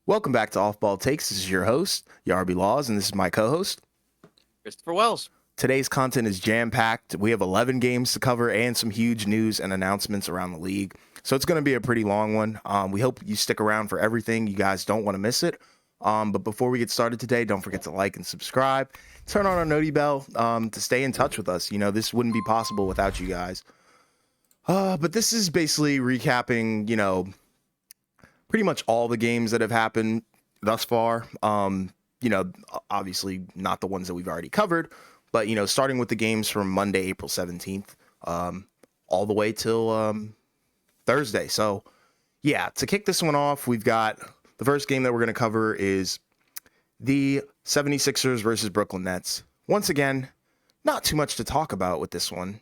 Welcome back to Off Ball Takes. This is your host, Yarby Laws, and this is my co-host. Christopher Wells. Today's content is jam-packed. We have 11 games to cover and some huge news and announcements around the league. So it's going to be a pretty long one. We hope you stick around for everything. You guys don't want to miss it. But before we get started today, don't forget to like and subscribe. Turn on our noti bell to stay in touch with us. You know, this wouldn't be possible without you guys. But this is basically recapping, pretty much all the games that have happened thus far. Obviously not the ones that we've already covered, but, starting with the games from Monday, April 17th, all the way till Thursday. So, yeah, to kick this one off, we've got the first game that we're going to cover is the 76ers versus Brooklyn Nets. Once again, not too much to talk about with this one.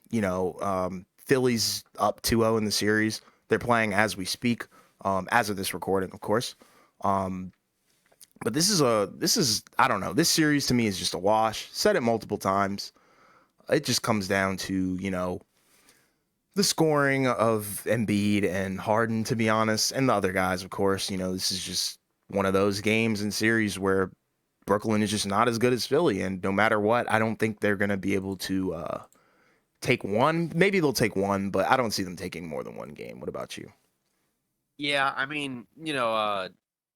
Philly's up 2-0 in the series. They're playing as we speak, as of this recording, of course. But this is I don't know. This series to me is just a wash. Said it multiple times. It just comes down to, the scoring of Embiid and Harden, to be honest, and the other guys, of course. This is just one of those games and series where Brooklyn is just not as good as Philly, and no matter what, I don't think they're going to be able to take one. Maybe they'll take one, but I don't see them taking more than one game. What about you? Yeah, I mean,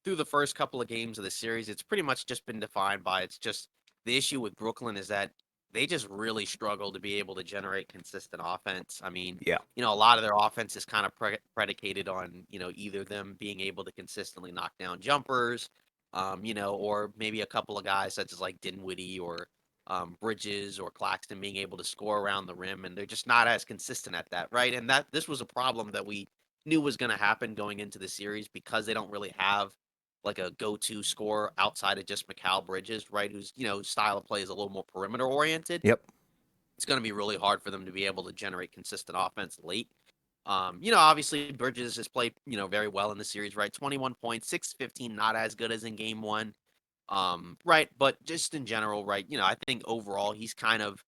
through the first couple of games of the series, it's pretty much just been defined by it's just the issue with Brooklyn is that they just really struggle to be able to generate consistent offense. I mean, Yeah. a lot of their offense is kind of predicated on, either them being able to consistently knock down jumpers, or maybe a couple of guys such as like Dinwiddie or Bridges or Claxton being able to score around the rim, and they're just not as consistent at that, right? And this was a problem that we knew was going to happen going into the series because they don't really have like a go-to scorer outside of just Mikal Bridges, right? Whose style of play is a little more perimeter oriented. Yep. It's going to be really hard for them to be able to generate consistent offense late. Obviously Bridges has played very well in the series, right? 21 points, 6-15, not as good as in game one. Right, but just in general, right, I think overall he's kind of,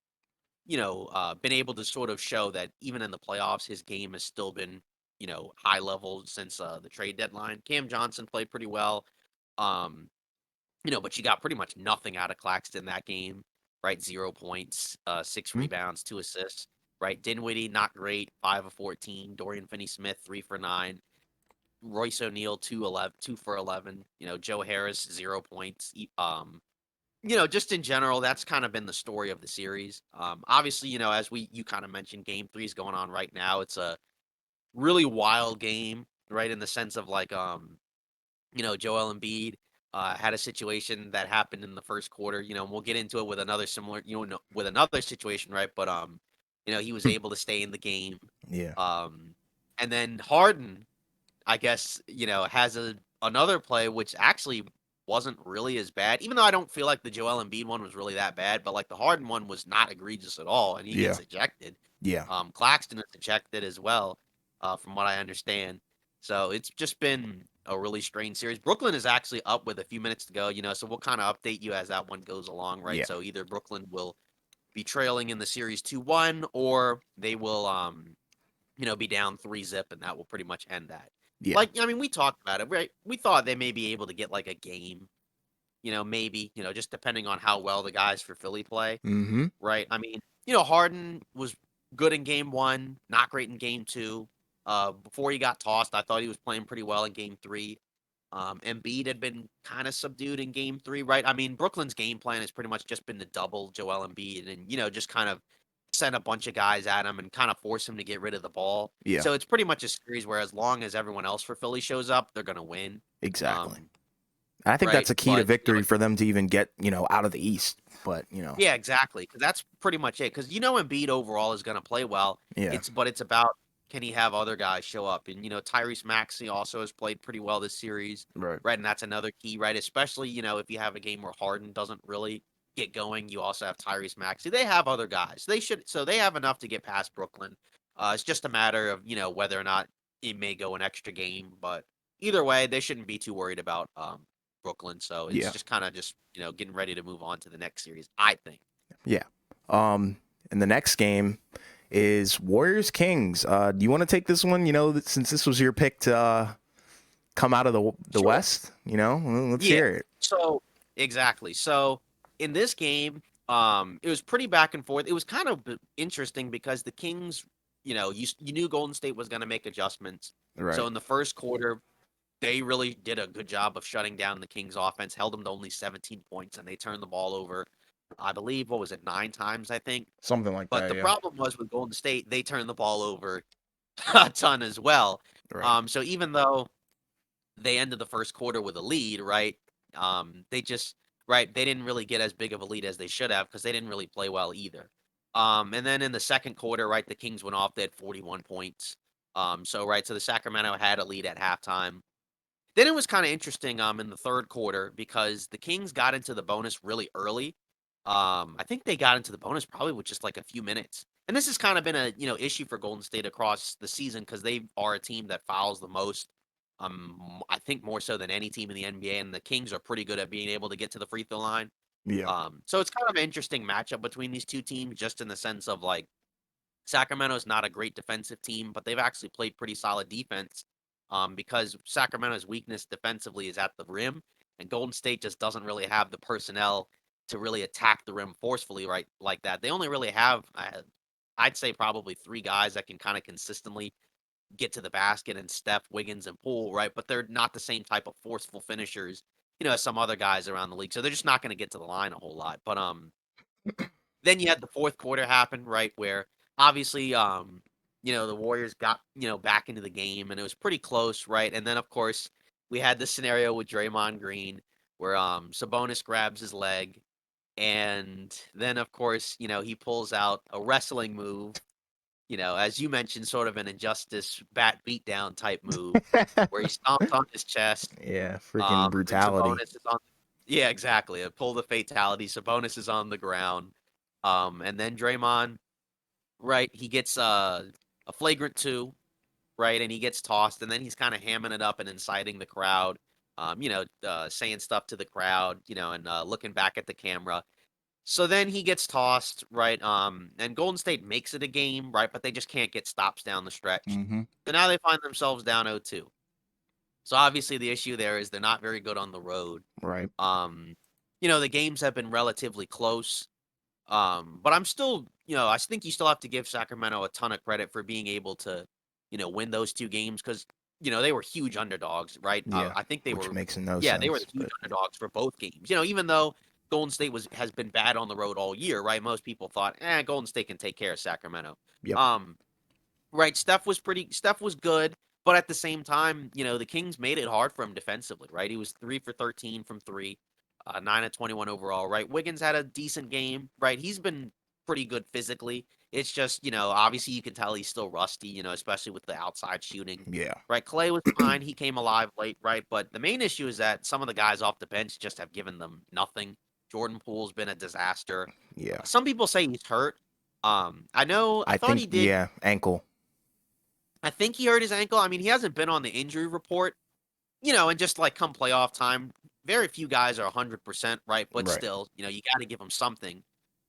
been able to sort of show that even in the playoffs, his game has still been, high level since the trade deadline. Cam Johnson played pretty well. Um, but you got pretty much nothing out of Claxton that game, right? 0 points, 6 Mhm. rebounds, 2 assists, right? Dinwiddie, not great, 5 of 14. Dorian Finney-Smith, 3 for 9. Royce O'Neal, 2 for 11. Joe Harris, 0 points. Just in general, that's kind of been the story of the series. Obviously, as you kind of mentioned, Game 3 is going on right now. It's a really wild game, right? In the sense of like, Joel Embiid had a situation that happened in the first quarter. And we'll get into it with another similar, with another situation, right? But he was able to stay in the game. Yeah. Um, and then Harden, I guess, has another play which actually wasn't really as bad, even though I don't feel like the Joel Embiid one was really that bad, but like the Harden one was not egregious at all, and he Yeah. gets ejected. Yeah. Claxton is ejected as well, from what I understand. So it's just been a really strange series. Brooklyn is actually up with a few minutes to go, so we'll kind of update you as that one goes along, right? Yeah. So either Brooklyn will be trailing in the series 2-1, or they will be down 3-zip, and that will pretty much end that. Yeah. Like, I mean, we talked about it, right? We thought they may be able to get like a game, maybe, just depending on how well the guys for Philly play, Mm-hmm. right? I mean, Harden was good in game one, not great in game two. Before he got tossed, I thought he was playing pretty well in game three. Embiid had been kind of subdued in game three, right? I mean, Brooklyn's game plan has pretty much just been to double Joel Embiid and, just kind of send a bunch of guys at him and kind of force him to get rid of the ball. Yeah. So it's pretty much a series where as long as everyone else for Philly shows up, they're going to win. Exactly. Um, I think right. that's a key to But, victory for them to even get, out of the East. But, yeah, exactly. Because that's pretty much it. Because, Embiid overall is going to play well. yeah. But it's about can he have other guys show up? And, Tyrese Maxey also has played pretty well this series. Right. Right. And that's another key, right? Especially, if you have a game where Harden doesn't really get going, you also have Tyrese Maxey. They have other guys. So they have enough to get past Brooklyn. It's just a matter of, whether or not it may go an extra game. But either way, they shouldn't be too worried about Brooklyn. So it's Yeah. just kind of just, getting ready to move on to the next series, I think. Yeah. And the next game is Warriors Kings. Do you want to take this one? Since this was your pick to come out of the Sure. West? Well, let's Yeah. hear it. So exactly. So in this game, it was pretty back and forth. It was kind of interesting because the Kings, you knew Golden State was going to make adjustments. So Right. in the first quarter, they really did a good job of shutting down the Kings offense, held them to only 17 points, and they turned the ball over, I believe, what was it, 9 times, I think. Something like But that. the Yeah. problem was with Golden State, they turned the ball over a ton as well. Right. So even though they ended the first quarter with a lead, right? They just right, they didn't really get as big of a lead as they should have because they didn't really play well either. And then in the second quarter, right, the Kings went off. They had 41 points. So the Sacramento had a lead at halftime. Then it was kind of interesting in the third quarter because the Kings got into the bonus really early. I think they got into the bonus probably with just like a few minutes. And this has kind of been a issue for Golden State across the season because they are a team that fouls the most. I think more so than any team in the NBA, and the Kings are pretty good at being able to get to the free throw line. Yeah. So it's kind of an interesting matchup between these two teams, just in the sense of like Sacramento's not a great defensive team, but they've actually played pretty solid defense because Sacramento's weakness defensively is at the rim, and Golden State just doesn't really have the personnel to really attack the rim forcefully, right? Like that. They only really have, I'd say, probably three guys that can kind of consistently get to the basket, and Steph, Wiggins, and Poole, right? But they're not the same type of forceful finishers, as some other guys around the league. So they're just not going to get to the line a whole lot. But then you had the fourth quarter happen, right, where obviously, the Warriors got, back into the game and it was pretty close, right? And then of course we had this scenario with Draymond Green where Sabonis grabs his leg, and then of course, he pulls out a wrestling move, as you mentioned, sort of an injustice bat beatdown type move where he stomps on his chest. Yeah. Freaking And brutality. Sabonis is on. Yeah, exactly. A pull the fatality. Sabonis is on the ground. And then Draymond, right? He gets a flagrant two, right? And he gets tossed, and then he's kind of hamming it up and inciting the crowd. Saying stuff to the crowd, and looking back at the camera. So then he gets tossed, right? And Golden State makes it a game, right? But they just can't get stops down the stretch. Mm-hmm. So now they find themselves down 0-2. So obviously the issue there is they're not very good on the road. Right. Um, the games have been relatively close. But I'm still, I think you still have to give Sacramento a ton of credit for being able to, win those two games because, they were huge underdogs, right? Yeah. I think they Which were, makes no yeah, they were the sense, huge but underdogs for both games. Even though Golden State has been bad on the road all year, right? Most people thought, Golden State can take care of Sacramento. yep. Um, Right, Steph was good, but at the same time, the Kings made it hard for him defensively, right? He was 3 for 13 from 3, 9 of 21 overall, right? Wiggins had a decent game, right? He's been pretty good physically. It's just, obviously you can tell he's still rusty, especially with the outside shooting. Yeah. Right, Clay was fine. He came alive late, right? But the main issue is that some of the guys off the bench just have given them nothing. Jordan Poole's been a disaster. Yeah. Some people say he's hurt. I I thought think, he did. yeah, ankle. I think he hurt his ankle. I mean, he hasn't been on the injury report, and just like come playoff time, very few guys are 100%, right? But Right. still, you got to give him something,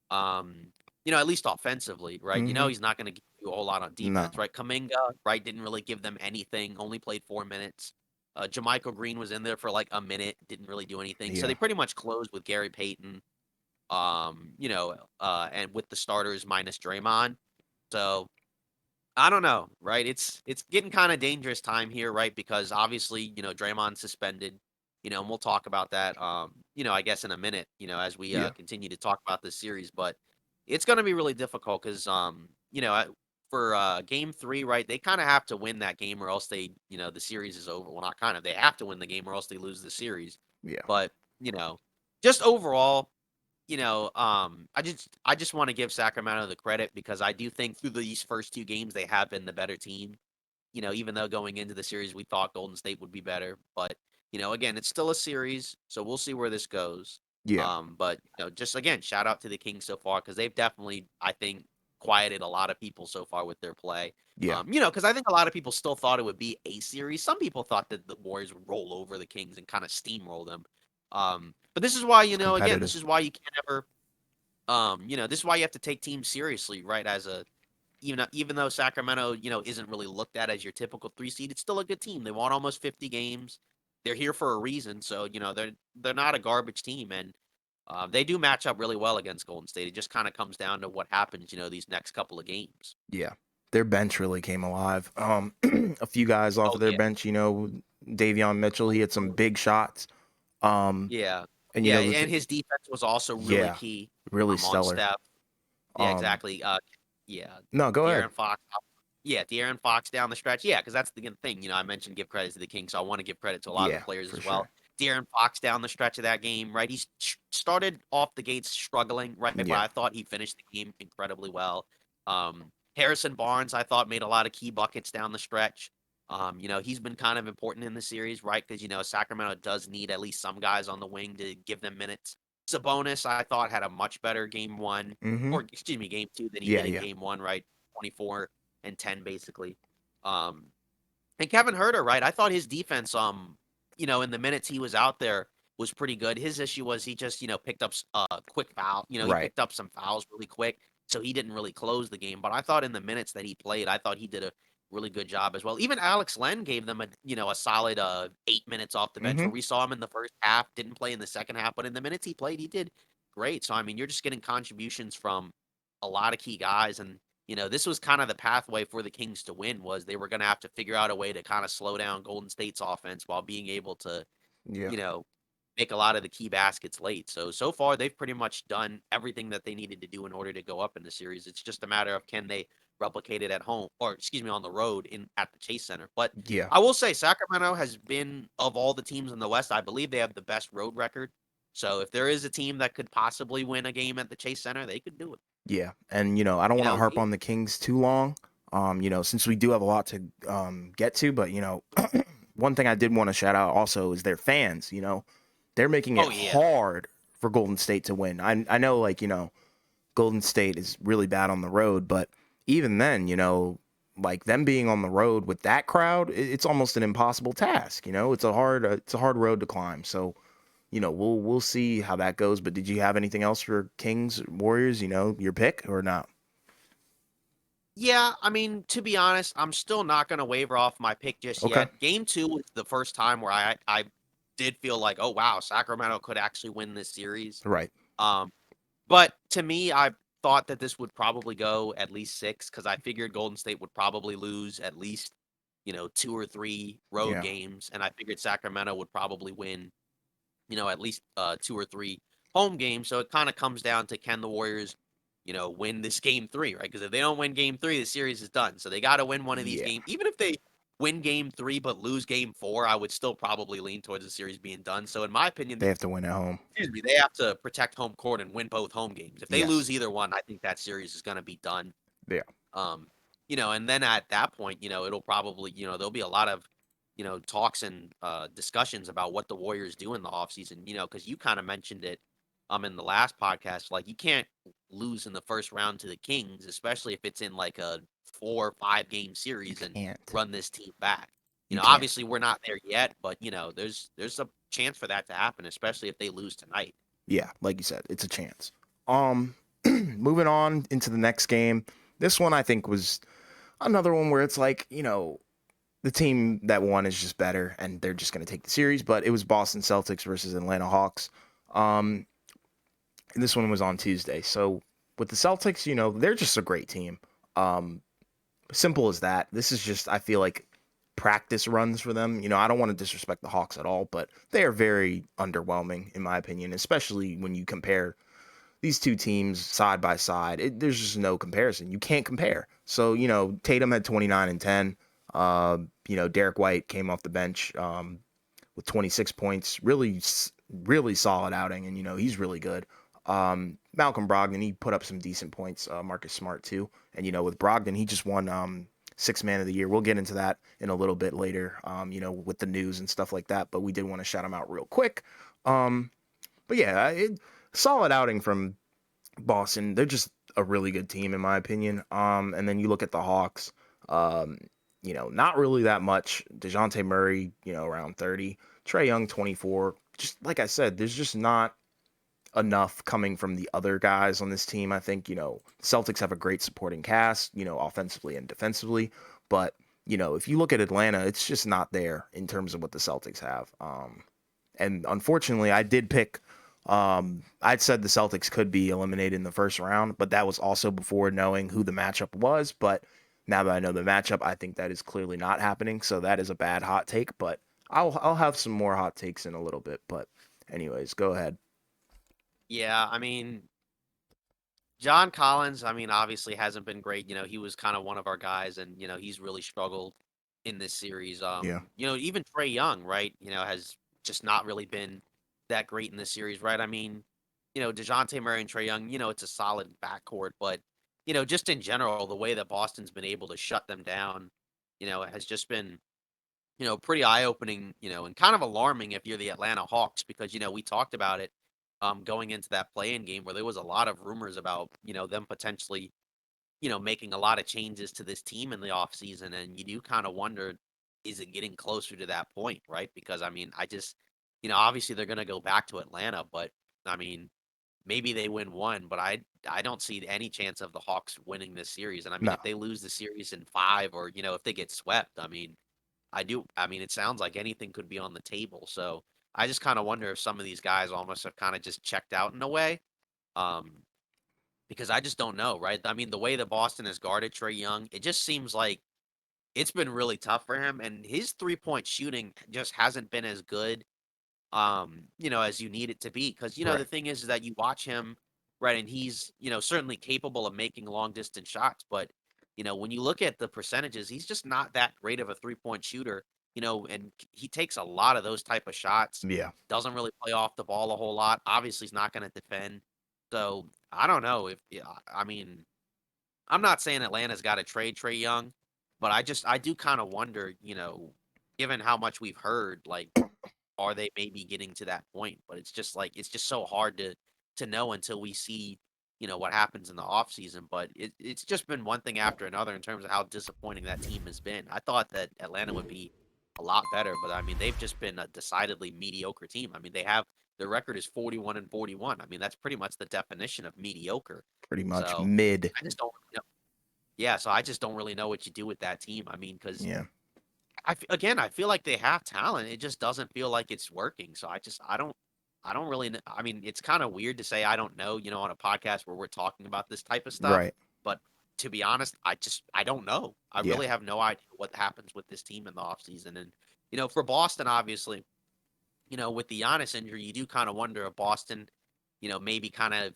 um, at least offensively, right? Mm-hmm. He's not going to give you a whole lot on No. defense, right? Kaminga, right, didn't really give them anything, only played 4 minutes. Jermichael Green was in there for like a minute, didn't really do anything. So Yeah. they pretty much closed with Gary Payton, and with the starters minus Draymond. So I don't know, right? It's getting kind of dangerous time here, right? Because obviously, Draymond's suspended, and we'll talk about that I guess in a minute, as we Yeah. continue to talk about this series, but it's going to be really difficult cuz for game 3, right? They kind of have to win that game or else the series is over. Well, not kind of. They have to win the game or else they lose the series. Yeah. But, just overall, I just want to give Sacramento the credit because I do think through these first two games they have been the better team. Even though going into the series we thought Golden State would be better, but again, it's still a series, so we'll see where this goes. Yeah. But just again, shout out to the Kings so far because they've definitely, I think, quieted a lot of people so far with their play. Yeah. Because I think a lot of people still thought it would be a series. Some people thought that the Warriors would roll over the Kings and kind of steamroll them. But this is why, It's again, this competitive. is why you can't ever this is why you have to take teams seriously, right? even though Sacramento, isn't really looked at as your typical 3 seed, it's still a good team. They won almost 50 games. They're here for a reason. So, they're not a garbage team, and they do match up really well against Golden State. It just kind of comes down to what happens, these next couple of games. Yeah. Their bench really came alive. A few guys off Oh of their yeah. bench, Davion Mitchell, he had some big shots. Um, Yeah. and Yeah, the and his defense was also really yeah, key really on stellar. Steph. Yeah, Um, exactly. Yeah, no, go ahead. De'Aaron Fox. Yeah, De'Aaron Fox down the stretch. Yeah, because that's the good thing. I mentioned give credit to the Kings, so I want to give credit to a lot of the Yeah, players for as well. sure. De'Aaron Fox down the stretch of that game, right? Started off the gates struggling, right? But Yeah. I thought he finished the game incredibly well. Harrison Barnes, I thought, made a lot of key buckets down the stretch. He's been kind of important in the series, right? Because Sacramento does need at least some guys on the wing to give them minutes. Sabonis, I thought, had a much better game one, Mm-hmm. or excuse me, game two than he Yeah, did in yeah. game one, right? 24 and 10 basically. Um, and Kevin Herter, right? I thought his defense, in the minutes he was out there was pretty good. His issue was he just, picked up quick foul. He Right. picked up some fouls really quick, so he didn't really close the game. But I thought in the minutes that he played, I thought he did a really good job as well. Even Alex Len gave them a solid 8 minutes off the bench Mm-hmm. where we saw him in the first half, didn't play in the second half, but in the minutes he played, he did great. So I mean, you're just getting contributions from a lot of key guys, and this was kind of the pathway for the Kings to win was they were going to have to figure out a way to kind of slow down Golden State's offense while being able to, Yeah. you know, make a lot of the key baskets late. So far they've pretty much done everything that they needed to do in order to go up in the series. It's just a matter of can they replicate it at home or excuse me on the road in at the Chase Center. But Yeah. I will say Sacramento has been of all the teams in the West, I believe they have the best road record. So if there is a team that could possibly win a game at the Chase Center, they could do it. Yeah. And I don't want to harp Yeah. on the Kings too long. Since we do have a lot to get to, but one thing I did want to shout out also is their fans, they're making it Oh yeah. hard for Golden State to win. I know Golden State is really bad on the road, but even then, like them being on the road with that crowd, it's almost an impossible task. It's a hard road to climb. So, we'll see how that goes. But did you have anything else for Kings Warriors? Your pick or not? Yeah, I mean, to be honest, I'm still not going to waver off my pick just Okay. yet. Game two was the first time where I did feel like, oh wow, Sacramento could actually win this series. Right. Um, but to me, I thought that this would probably go at least six because I figured Golden State would probably lose at least, two or three road Yeah. games, and I figured Sacramento would probably win, at least two or three home games. So it kind of comes down to can the Warriors, win this game three, right? Because if they don't win game three, the series is done. So they got to win one of these Yeah. games. Even if they win game three but lose game four, I would still probably lean towards the series being done. So in my opinion, They have to win at home. excuse me, they have to protect home court and win both home games. If they Yes. lose either one, I think that series is going to be done. Yeah. Um, and then at that point, it'll probably, there'll be a lot of, talks and discussions about what the Warriors do in the offseason, because you kind of mentioned it in the last podcast. Like you can't lose in the first round to the Kings, especially if it's in like a 4 or 5 game You series and can't. run this team back. You can't. Obviously we're not there yet, but there's a chance for that to happen, especially if they lose tonight. Yeah, like you said, it's a chance. Um, moving on into the next game. This one I think was another one where it's like, the team that won is just better and they're just going to take the series, but it was Boston Celtics versus Atlanta Hawks. Um, and this one was on Tuesday. So with the Celtics, they're just a great team. Um, simple as that. This is just, I feel like, practice runs for them. I don't want to disrespect the Hawks at all, but they are very underwhelming, in my opinion, especially when you compare these two teams side by side. There's just no comparison. You can't compare. So, Tatum had 29 and 10. Derek White came off the bench with 26 points. Really, really solid outing, and, he's really good. Malcolm Brogdon, he put up some decent points. Marcus Smart, too. And, with Brogdon, he just won Sixth Man of the Year. We'll get into that in a little bit later, with the news and stuff like that. But we did want to shout him out real quick. But yeah, solid outing from Boston. They're just a really good team, in my opinion. And then you look at the Hawks, um, not really that much. DeJounte Murray, around 30. Trae Young, 24. Just like I said, there's just not enough coming from the other guys on this team. I think, Celtics have a great supporting cast, offensively and defensively. But, if you look at Atlanta, it's just not there in terms of what the Celtics have. And unfortunately, I did pick. I'd said the Celtics could be eliminated in the first round, but that was also before knowing who the matchup was. But now that I know the matchup, I think that is clearly not happening. So that is a bad hot take. But I'll have some more hot takes in a little bit. But anyways, go ahead. Yeah, I mean, John Collins, I mean, obviously hasn't been great. He was kind of one of our guys, and he's really struggled in this series. Yeah, Even Trey Young, right? Has just not really been that great in this series, right? I mean, DeJounte Murray and Trey Young, it's a solid backcourt, but just in general, the way that Boston's been able to shut them down, has just been pretty eye-opening, and kind of alarming if you're the Atlanta Hawks because, we talked about it going into that play-in game where there was a lot of rumors about, them potentially, making a lot of changes to this team in the offseason. And you do kind of wonder, is it getting closer to that point, right? Because I mean, obviously they're gonna go back to Atlanta, but I mean, maybe they win one, but I don't see any chance of the Hawks winning this series. And I mean, no, if they lose the series in five or, if they get swept, I mean, I mean, it sounds like anything could be on the table. So I just kind of wonder if some of these guys almost have kind of just checked out in a way. Um, because I just don't know, right? I mean, the way that Boston has guarded Trey Young, it just seems like it's been really tough for him. And his 3-point shooting just hasn't been as good as you need it to be. Because, the right. thing is that you watch him, right, and he's, certainly capable of making long distance shots. But, when you look at the percentages, he's just not that great of a 3-point shooter, and he takes a lot of those type of shots, Yeah, doesn't really play off the ball a whole lot. Obviously, he's not going to defend. So I don't know if, yeah, I mean, I'm not saying Atlanta's got to trade Trey Young, but I do kind of wonder, given how much we've heard, like, are they maybe getting to that point? But it's just like it's just so hard to know until we see, what happens in the offseason. But it's just been one thing after another in terms of how disappointing that team has been. I thought that Atlanta would be a lot better, but I mean they've just been a decidedly mediocre team. I mean their record is 41-41. I mean that's pretty much the definition of mediocre. pretty much So mid. I just don't really know. Yeah, so I just don't really know what you do with that team. I mean, because Yeah, again, I feel like they have talent. It just doesn't feel like it's working. So I don't really. I mean, it's kind of weird to say I don't know. On a podcast where we're talking about this type of stuff. right. But to be honest, I don't know. I Yeah, really have no idea what happens with this team in the offseason. And for Boston, obviously, with the Giannis injury, you do kind of wonder if Boston, maybe kind of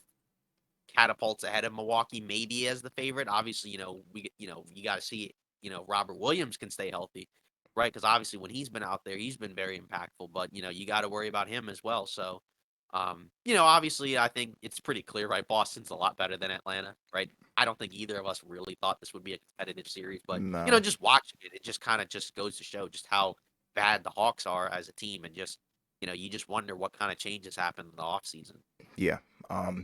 catapults ahead of Milwaukee, maybe as the favorite. Obviously, you got to see, Robert Williams can stay healthy, right? Because obviously, when he's been out there, he's been very impactful. But you got to worry about him as well. So, obviously, I think it's pretty clear, right? Boston's a lot better than Atlanta, right? I don't think either of us really thought this would be a competitive series, but no, just watching it, it just kind of just goes to show just how bad the Hawks are as a team, and just you just wonder what kind of changes happen in the offseason. yeah.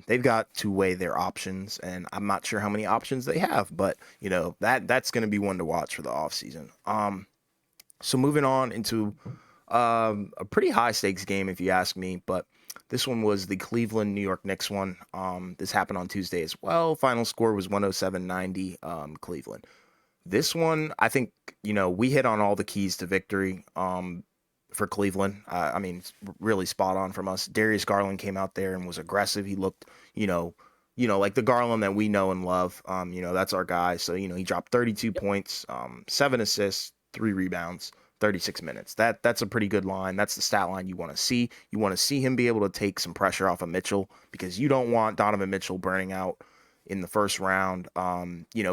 They've got to weigh their options, and I'm not sure how many options they have, but that's going to be one to watch for the offseason. So moving on into a pretty high stakes game, if you ask me, but this one was the Cleveland New York Knicks one. This happened on Tuesday as well. Final score was 107-90, Cleveland. This one, I think, we hit on all the keys to victory for Cleveland. I mean, it's really spot on from us. Darius Garland came out there and was aggressive. He looked, like the Garland that we know and love. That's our guy. So, he dropped 32 points, 7 assists, 3 rebounds. 36 minutes. That's a pretty good line. That's the stat line you want to see. You want to see him be able to take some pressure off of Mitchell because you don't want Donovan Mitchell burning out in the first round,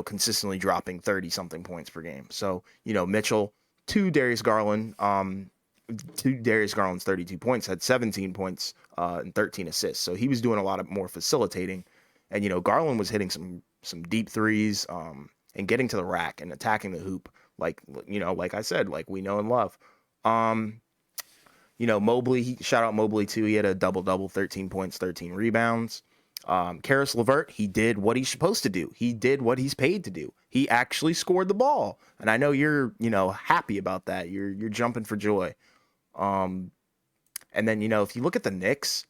consistently dropping 30 something points per game. So, Mitchell to Darius Garland, to Darius Garland's 32 points, had 17 points and 13 assists. So he was doing a lot of more facilitating. And, Garland was hitting some deep threes and getting to the rack and attacking the hoop. Like I said, like we know and love. Mobley, shout out Mobley too. He had a double-double, 13 points, 13 rebounds. Karis LeVert, he did what he's supposed to do. He did what he's paid to do. He actually scored the ball. And I know you're, happy about that. You're jumping for joy. And then, if you look at the Knicks,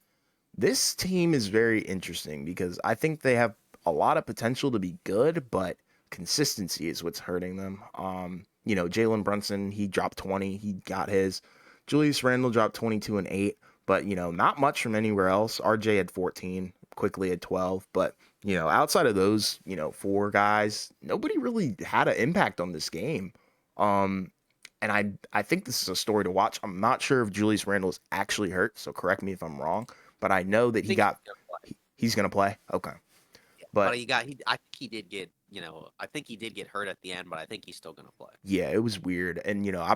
This team is very interesting because I think they have a lot of potential to be good, but consistency is what's hurting them. Jalen Brunson, he dropped 20, he got his. Julius Randle dropped 22 and 8, but not much from anywhere else. RJ had 14, quickly had 12, but outside of those, four guys, nobody really had an impact on this game. Um, and I think this is a story to watch. I'm not sure if Julius Randle is actually hurt, so correct me if I'm wrong, but I know that I think he's gonna play. he's going to play. Okay. Yeah, but But I think he did get I think he did get hurt at the end, but I think he's still gonna play. yeah, it was weird. And I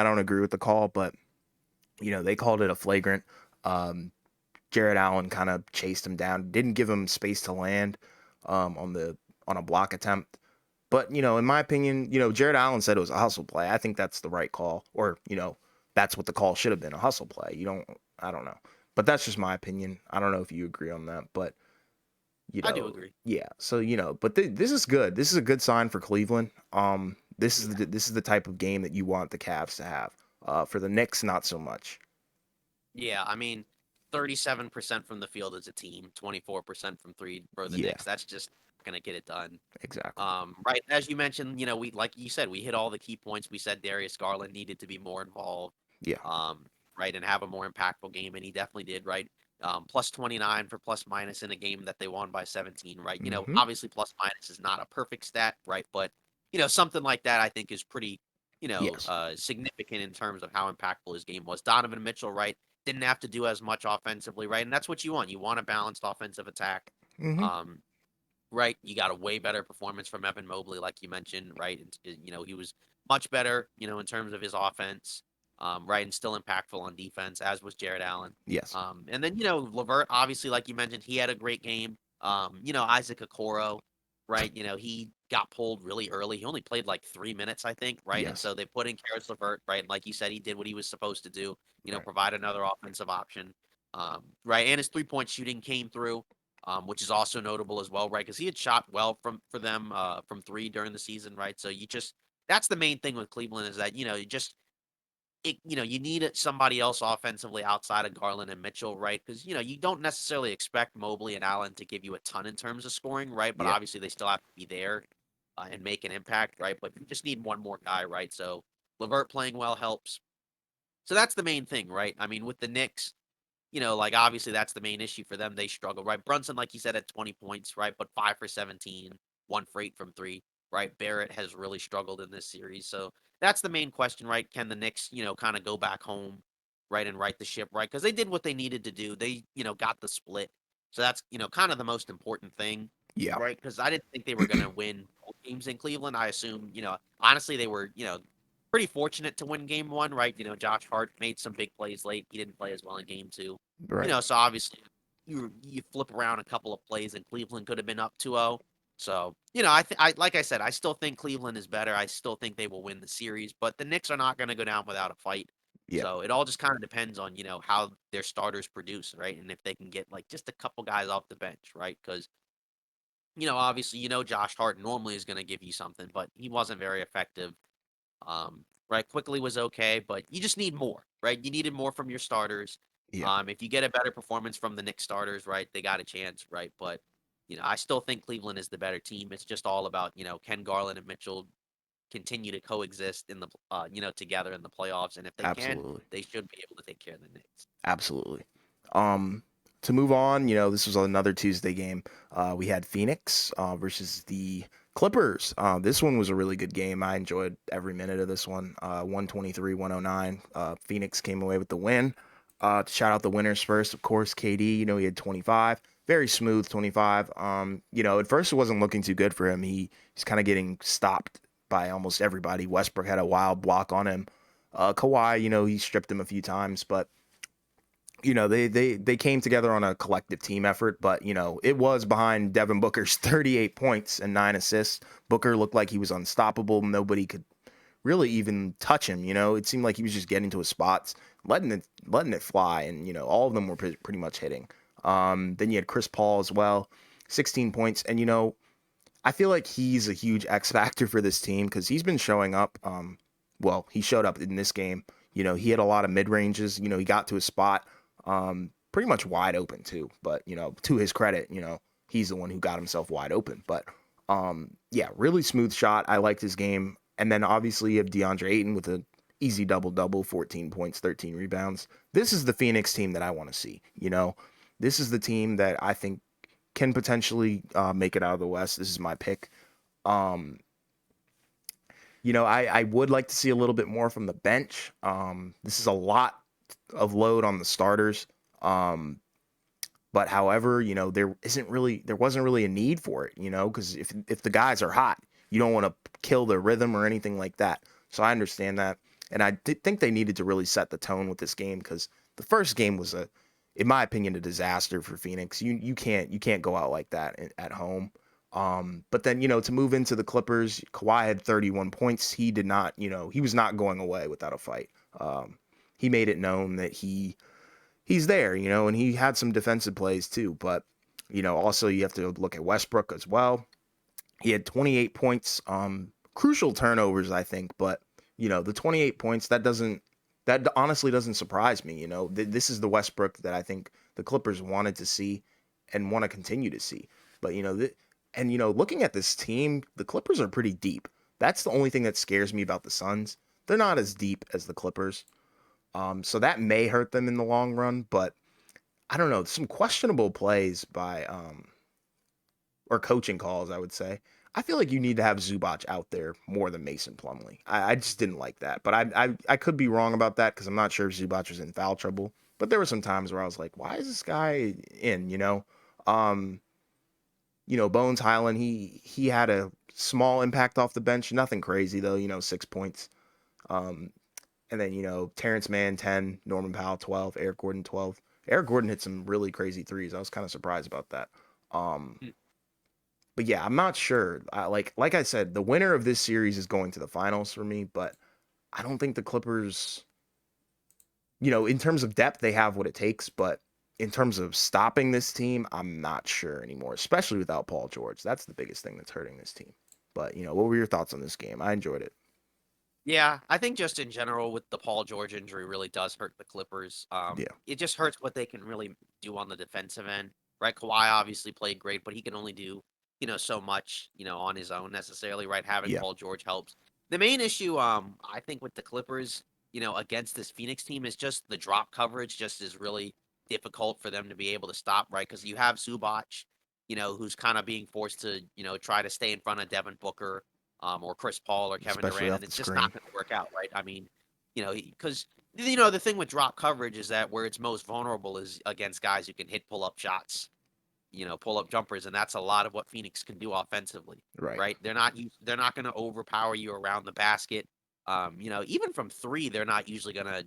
don't agree with the call, but they called it a flagrant. Um Jared Allen kind of chased him down, didn't give him space to land on a block attempt. But, in my opinion, Jared Allen said it was a hustle play. I think that's the right call. Or, that's what the call should have been, a hustle play. I don't know. But that's just my opinion. I don't know if you agree on that. But, I do agree. yeah. So, but this is good. This is a good sign for Cleveland. Yeah. This is the type of game that you want the Cavs to have. For the Knicks, not so much. Yeah, I mean, 37% from the field as a team, 24% from three for the Yeah, Knicks. That's just gonna get it done. exactly. Right, as you mentioned, we like you said, we hit all the key points. We said Darius Garland needed to be more involved, Yeah. um, right, and have a more impactful game, and he definitely did. Right, plus 29 for plus minus in a game that they won by 17. Right, Mm-hmm. obviously plus minus is not a perfect stat, right, but something like that I think is pretty, Yes. significant in terms of how impactful his game was. Donovan Mitchell, right, didn't have to do as much offensively, right, and that's what you want. You want a balanced offensive attack. Mm-hmm. Um, right? You got a way better performance from Evan Mobley, like you mentioned, right? And, he was much better, in terms of his offense, right? And still impactful on defense, as was Jared Allen. Yes. And then, Levert, obviously, like you mentioned, he had a great game. Isaac Okoro, right? He got pulled really early. He only played like 3 minutes, I think, right? And Yes. so they put in Karis Levert, right? And like you said, he did what he was supposed to do, Right. provide another offensive option. Right. And his 3-point shooting came through, which is also notable as well, right? Because he had shot well for them from three during the season, right? So that's the main thing with Cleveland is that you need somebody else offensively outside of Garland and Mitchell, right? Because you don't necessarily expect Mobley and Allen to give you a ton in terms of scoring, right? But Yeah. obviously they still have to be there and make an impact, right? But you just need one more guy, right? So Levert playing well helps. So that's the main thing, right? I mean, with the Knicks, like obviously that's the main issue for them. They struggle, right? Brunson, like you said, had 20 points, right? But 5 for 17, 1 for 8 from three, right? Barrett has really struggled in this series. So that's the main question, right? Can the Knicks, kind of go back home, right? And right the ship, right? Because they did what they needed to do. They, got the split. So that's, kind of the most important thing, Yeah. right? Because I didn't think they were going to win both games in Cleveland. I assumed, honestly, they were, pretty fortunate to win game one, right? Josh Hart made some big plays late. He didn't play as well in game two. Right. So obviously you flip around a couple of plays and Cleveland could have been up 2-0. So, I like I said, I still think Cleveland is better. I still think they will win the series, but the Knicks are not going to go down without a fight. Yeah. So it all just kind of depends on, how their starters produce, right? And if they can get like just a couple guys off the bench, right? Because, obviously, Josh Hart normally is going to give you something, but he wasn't very effective. Right, quickly was okay, but you just need more, right? You needed more from your starters. Yeah. If you get a better performance from the Knicks starters, right, they got a chance, right? But I still think Cleveland is the better team. It's just all about Ken Garland and Mitchell continue to coexist in the together in the playoffs, and if they can, Absolutely. they should be able to take care of the Knicks. Absolutely. Um, to move on, this was another Tuesday game. We had Phoenix versus the Clippers. This one was a really good game. I enjoyed every minute of this one. 123-109. Phoenix came away with the win. To shout out the winners first, of course, KD. He had 25. Very smooth 25. At first it wasn't looking too good for him. He's kind of getting stopped by almost everybody. Westbrook had a wild block on him. Kawhi, he stripped him a few times, but they came together on a collective team effort, but it was behind Devin Booker's 38 points and 9 assists. Booker looked like he was unstoppable. Nobody could really even touch him. It seemed like he was just getting to his spots, letting it fly, and all of them were pretty much hitting. Then you had Chris Paul as well, 16 points, and I feel like he's a huge X factor for this team because he's been showing up. Well, he showed up in this game. He had a lot of mid ranges. He got to his spot. pretty much wide open too. But to his credit, he's the one who got himself wide open. But yeah, really smooth shot. I liked his game. And then obviously you have DeAndre Ayton with a easy double double, 14 points, 13 rebounds. This is the Phoenix team that I want to see. This is the team that I think can potentially make it out of the West. This is my pick. Um, I would like to see a little bit more from the bench. This is a lot of load on the starters. But however, there wasn't really a need for it, because if the guys are hot, you don't want to kill the rhythm or anything like that. So I understand that. And I did think they needed to really set the tone with this game because the first game was in my opinion, a disaster for Phoenix. You can't go out like that at home. But then, to move into the Clippers, Kawhi had 31 points. He did not, he was not going away without a fight. He made it known that he's there, and he had some defensive plays too. But, also you have to look at Westbrook as well. He had 28 points, crucial turnovers, I think. But, the 28 points, that honestly doesn't surprise me. This is the Westbrook that I think the Clippers wanted to see and want to continue to see. But, looking at this team, the Clippers are pretty deep. That's the only thing that scares me about the Suns. They're not as deep as the Clippers. So that may hurt them in the long run, but I don't know. Some questionable plays by or coaching calls, I would say. I feel like you need to have Zubac out there more than Mason Plumlee. I just didn't like that, but I could be wrong about that because I'm not sure if Zubac was in foul trouble. But there were some times where I was like, why is this guy in? Um, Bones Highland, he had a small impact off the bench, nothing crazy though. 6 points. Um, and then, Terrence Mann, 10, Norman Powell, 12, Eric Gordon, 12. Eric Gordon hit some really crazy threes. I was kind of surprised about that. Um, Mm. but yeah, I'm not sure. Like I said, the winner of this series is going to the finals for me, but I don't think the Clippers, in terms of depth, they have what it takes, but in terms of stopping this team, I'm not sure anymore, especially without Paul George. That's the biggest thing that's hurting this team. But, what were your thoughts on this game? I enjoyed it. Yeah, I think just in general with the Paul George injury really does hurt the Clippers. Yeah. It just hurts what they can really do on the defensive end, right? Kawhi obviously played great, but he can only do, so much, on his own necessarily, right? Having Yeah. Paul George helps. The main issue, I think with the Clippers, against this Phoenix team is just the drop coverage just is really difficult for them to be able to stop, right? Because you have Zubac, who's kind of being forced to, try to stay in front of Devin Booker or Chris Paul or Kevin Especially Durant, off and the it's just not screen. going to work out, right? I mean, because the thing with drop coverage is that where it's most vulnerable is against guys who can hit pull up shots, pull up jumpers, and that's a lot of what Phoenix can do offensively, Right. right? They're not going to overpower you around the basket. Even from three, they're not usually going to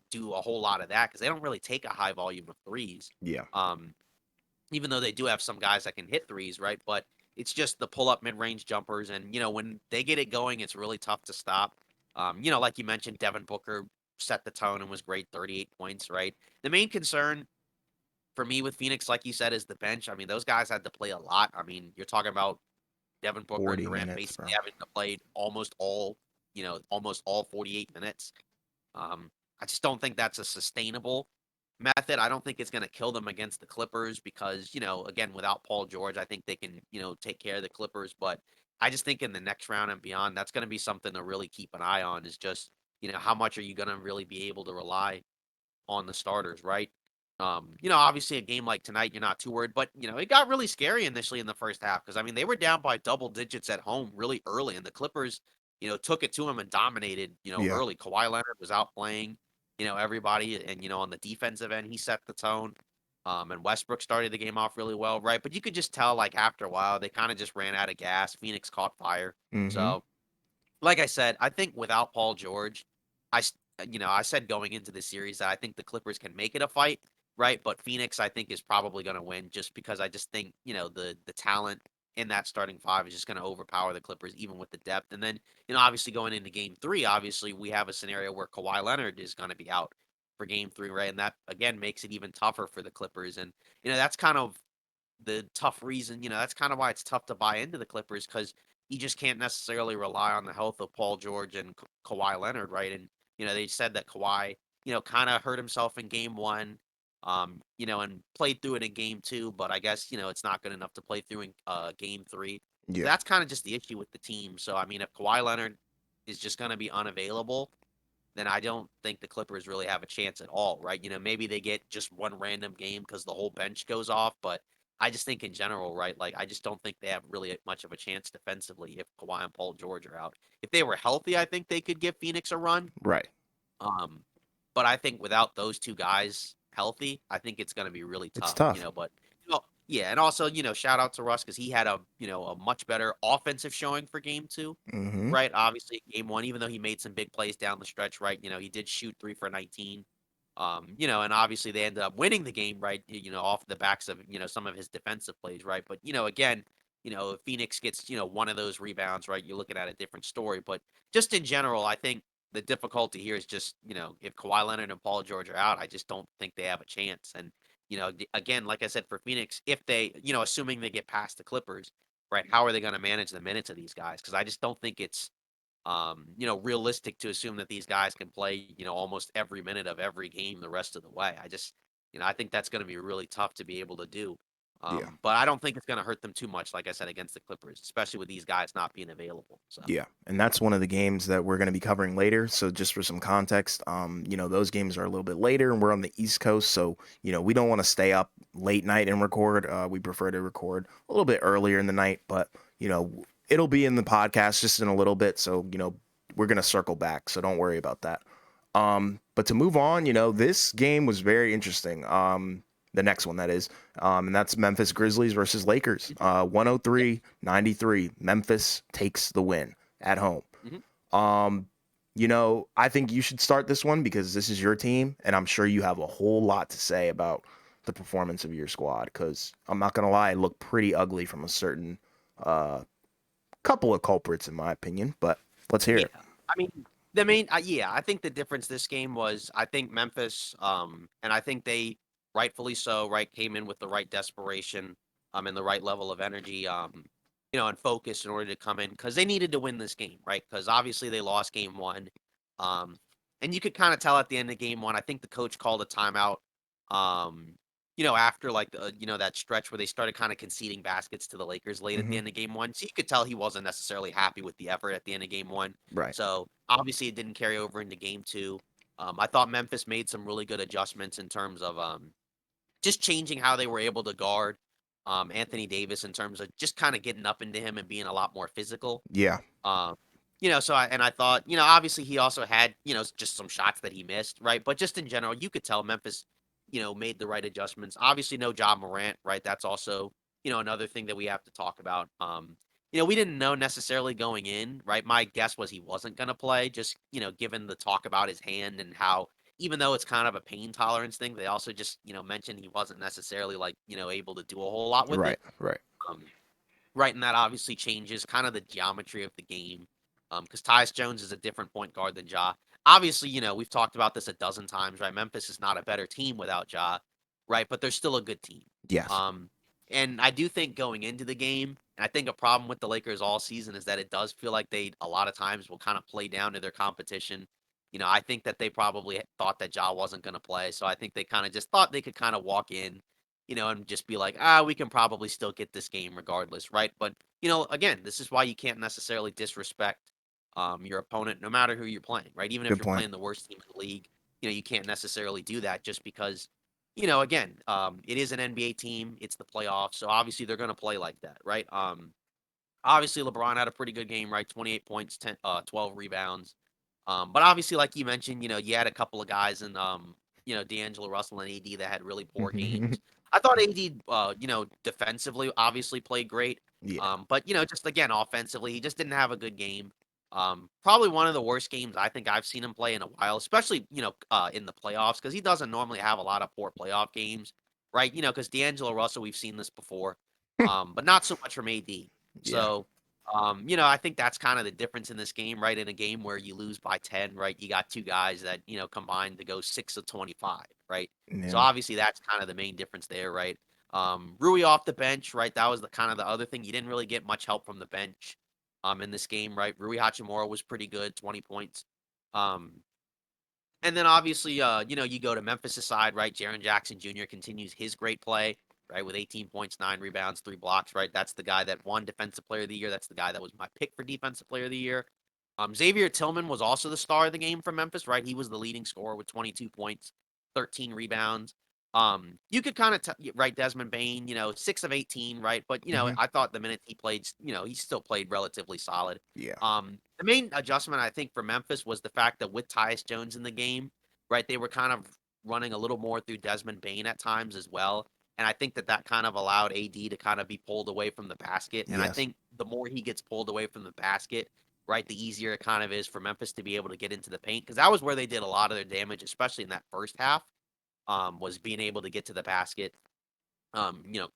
do a whole lot of that because they don't really take a high volume of threes. Yeah. Um, even though they do have some guys that can hit threes, right? But it's just the pull up mid range jumpers. And, when they get it going, it's really tough to stop. Like you mentioned, Devin Booker set the tone and was great, 38 points, right? The main concern for me with Phoenix, like you said, is the bench. I mean, those guys had to play a lot. I mean, you're talking about Devin Booker and 40 Durant minutes, basically bro. having to play almost all 48 minutes. Um, I just don't think that's a sustainable method. I don't think it's going to kill them against the Clippers because, again, without Paul George, I think they can, take care of the Clippers. But I just think in the next round and beyond, that's going to be something to really keep an eye on is just, how much are you going to really be able to rely on the starters, right? Obviously a game like tonight, you're not too worried, but it got really scary initially in the first half because I mean they were down by double digits at home really early, and the Clippers, took it to them and dominated, Yeah. early. Kawhi Leonard was out playing, everybody, and on the defensive end, he set the tone. And Westbrook started the game off really well, right? But you could just tell, like after a while, they kind of just ran out of gas. Phoenix caught fire, Mm-hmm. so like I said, I think without Paul George, I said going into the series that I think the Clippers can make it a fight, right? But Phoenix, I think, is probably going to win just because I just think the talent in that starting five is just going to overpower the Clippers, even with the depth. And then obviously going into Game 3, obviously we have a scenario where Kawhi Leonard is going to be out for Game 3, right? And that again makes it even tougher for the Clippers. And that's kind of the tough reason, that's kind of why it's tough to buy into the Clippers because you just can't necessarily rely on the health of Paul George and Kawhi Leonard, right? And they said that Kawhi, kind of hurt himself in Game 1. and played through it in game 2, but I guess, it's not good enough to play through in game 3. So Yeah. that's kind of just the issue with the team. So I mean, if Kawhi Leonard is just going to be unavailable, then I don't think the Clippers really have a chance at all, right? Maybe they get just one random game because the whole bench goes off, but I just think in general, right? Like I just don't think they have really much of a chance defensively if Kawhi and Paul George are out. If they were healthy, I think they could give Phoenix a run. Right. Um, but I think without those two guys healthy, I think it's going to be really It's tough, tough. But yeah, and also, shout out to Russ because he had a much better offensive showing for game 2, Mm-hmm. right? Obviously, game 1, even though he made some big plays down the stretch, right? He did shoot 3 for 19. And obviously they ended up winning the game, right? Off the backs of some of his defensive plays, right? But again, if Phoenix gets one of those rebounds, right? You're looking at a different story. But just in general, I think the difficulty here is just, if Kawhi Leonard and Paul George are out, I just don't think they have a chance. And, again, like I said, for Phoenix, if they, assuming they get past the Clippers, right, how are they going to manage the minutes of these guys? Because I just don't think it's, realistic to assume that these guys can play, almost every minute of every game the rest of the way. I just, I think that's going to be really tough to be able to do. Yeah. But I don't think it's going to hurt them too much, like I said, against the Clippers, especially with these guys not being available. So. Yeah, and that's one of the games that we're going to be covering later. So just for some context, those games are a little bit later, and we're on the East Coast, so we don't want to stay up late night and record. We prefer to record a little bit earlier in the night, but it'll be in the podcast just in a little bit. So we're going to circle back, so don't worry about that. But to move on, this game was very interesting. The next one that is, and that's Memphis Grizzlies versus Lakers. Yeah. 103-93. Memphis takes the win at home. Hmm. Um, I think you should start this one because this is your team, and I'm sure you have a whole lot to say about the performance of your squad. Because I'm not gonna lie, it looked pretty ugly from a certain uh, couple of culprits, in my opinion. But let's hear Yeah. it. I mean, yeah, I think the difference this game was I think Memphis, and I think they rightfully so, right, came in with the right desperation, and the right level of energy, and focus in order to come in because they needed to win this game, right? Because obviously they lost game 1, um, and you could kind of tell at the end of game 1. I think the coach called a timeout, um, after like that stretch where they started kind of conceding baskets to the Lakers late at the Hmm. end of game 1. So you could tell he wasn't necessarily happy with the effort at the end of game 1. Right. So obviously it didn't carry over into game 2. I thought Memphis made some really good adjustments in terms of just changing how they were able to guard Anthony Davis in terms of just kind of getting up into him and being a lot more physical. Yeah. Um, I thought, obviously he also had, just some shots that he missed, right? But just in general, you could tell Memphis, made the right adjustments. Obviously, no Ja Morant, right? That's also, another thing that we have to talk about. We didn't know necessarily going in, right? My guess was he wasn't going to play, just, given the talk about his hand and how, even though it's kind of a pain tolerance thing, they also just, mentioned he wasn't necessarily like, able to do a whole lot with Right. it. Right. Um, Right, and that obviously changes kind of the geometry of the game. Because Tyus Jones is a different point guard than Ja. Obviously, we've talked about this a dozen times, right? Memphis is not a better team without Ja, right? But they're still a good team. Yes. Um, and I do think going into the game, and I think a problem with the Lakers all season is that it does feel like they a lot of times will kind of play down to their competition. I think that they probably thought that Ja wasn't going to play, so I think they kind of just thought they could kind of walk in, and just be like, we can probably still get this game regardless, right? But again, this is why you can't necessarily disrespect your opponent, no matter who you're playing, right? Even if Good you're point. playing the worst team in the league, you can't necessarily do that just because, again, it is an NBA team, it's the playoffs, so obviously they're going to play like that, right? Obviously LeBron had a pretty good game, right? 28 points, 12 rebounds. But obviously, like you mentioned, you had a couple of guys in, D'Angelo Russell and AD that had really poor games. I thought AD, defensively, obviously played great. Yeah. But just again, offensively, he just didn't have a good game. Probably one of the worst games I think I've seen him play in a while, especially in the playoffs, because he doesn't normally have a lot of poor playoff games, right? Because D'Angelo Russell, we've seen this before, but not so much from AD. Yeah. So I think that's kind of the difference in this game, right? In a game where you lose by 10, right? You got two guys that, combined to go 6 of 25, right? So Yeah. obviously that's kind of the main difference there, right? Rui off the bench, right? That was the kind of the other thing. You didn't really get much help from the bench in this game, right? Rui Hachimura was pretty good, 20 points. Um And then obviously, you go to Memphis' side, right? Jaren Jackson Jr. continues his great play, right, with 18 points, 9 rebounds, 3 blocks, right? That's the guy that won Defensive Player of the Year. That's the guy that was my pick for Defensive Player of the Year. Xavier Tillman was also the star of the game for Memphis, right? He was the leading scorer with 22 points, 13 rebounds. You could kind of right, Desmond Bain, 6 of 18, right? But Hmm. I thought the minute he played, he still played relatively solid. Yeah. The main adjustment I think for Memphis was the fact that with Tyus Jones in the game, right, they were kind of running a little more through Desmond Bain at times as well. And I think that that kind of allowed AD to kind of be pulled away from the basket. And I Yes. think the more he gets pulled away from the basket, right, the easier it kind of is for Memphis to be able to get into the paint because that was where they did a lot of their damage, especially in that first half, was being able to get to the basket,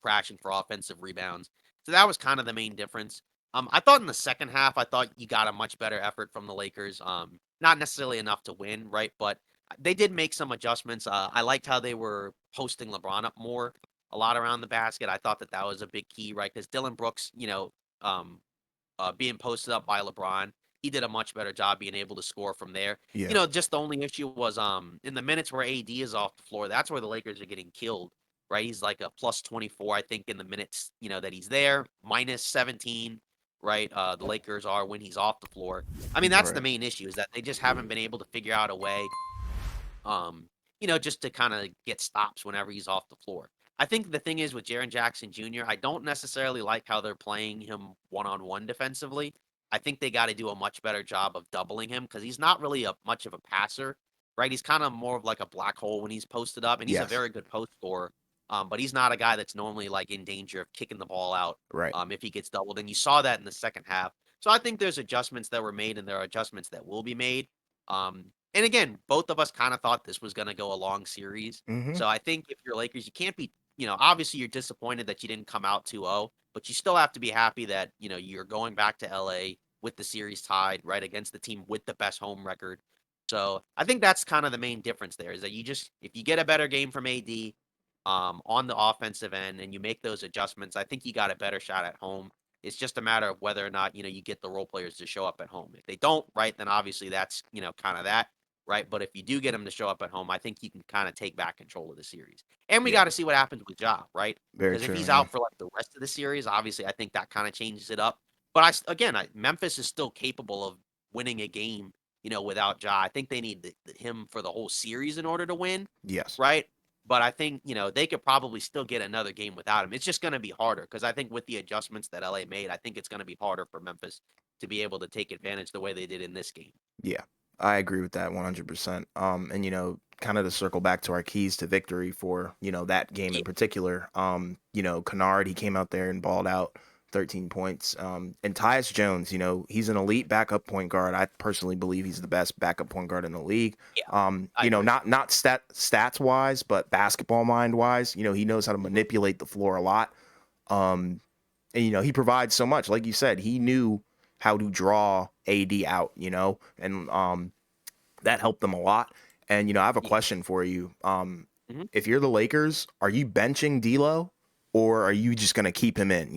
crashing for offensive rebounds. So that was kind of the main difference. I thought in the second half, I thought you got a much better effort from the Lakers. Not necessarily enough to win, right? But they did make some adjustments. I liked how they were posting LeBron up more, a lot around the basket. I thought that that was a big key, right? Because Dylan Brooks, um, being posted up by LeBron. He did a much better job being able to score from there. Yeah. Just the only issue was in the minutes where AD is off the floor, that's where the Lakers are getting killed, right? He's like a plus 24, I think, in the minutes, that he's there, minus 17, right? The Lakers are when he's off the floor. I mean, that's the Right. main issue is that they just haven't been able to figure out a way um, just to kind of get stops whenever he's off the floor. I think the thing is with Jaren Jackson Jr., I don't necessarily like how they're playing him one on one defensively. I think they got to do a much better job of doubling him because he's not really much of a passer, right? He's kind of more of like a black hole when he's posted up, and he's a Yes. very good post scorer. But he's not a guy that's normally like in danger of kicking the ball out Right. if he gets doubled. And you saw that in the second half. So I think there's adjustments that were made, and there are adjustments that will be made. And again, both of us kind of thought this was going to go a long series. Hmm. So I think if you're Lakers, you can't be, obviously you're disappointed that you didn't come out 2-0, but you still have to be happy that, you're going back to LA with the series tied, right, against the team with the best home record. So I think that's kind of the main difference there is that if you get a better game from AD on the offensive end and you make those adjustments, I think you got a better shot at home. It's just a matter of whether or not, you get the role players to show up at home. If they don't, right, then obviously that's, kind of that right? But if you do get him to show up at home, I think you can kind of take back control of the series. And we Yeah. got to see what happens with Ja, right? Very Because if true. he's Yeah. out for like the rest of the series, obviously I think that kind of changes it up. But Memphis is still capable of winning a game, without Ja. I think they need him for the whole series in order to win, Yes. right? But I think, they could probably still get another game without him. It's just going to be harder because I think with the adjustments that LA made, I think it's going to be harder for Memphis to be able to take advantage the way they did in this game. Yeah. I agree with that 100%. And kind of to circle back to our keys to victory for, that game in Yeah. particular. Kennard, he came out there and balled out 13 points. And Tyus Jones, he's an elite backup point guard. I personally believe he's the best backup point guard in the league. Yeah. I agree. Not stats wise, but basketball mind wise, he knows how to Mhm. manipulate the floor a lot. Um, and he provides so much. Like you said, he knew how to draw AD out, and that helped them a lot. And I have a Yeah. question for you. Mhm. If you're the Lakers, are you benching D'Lo, or are you just gonna keep him in?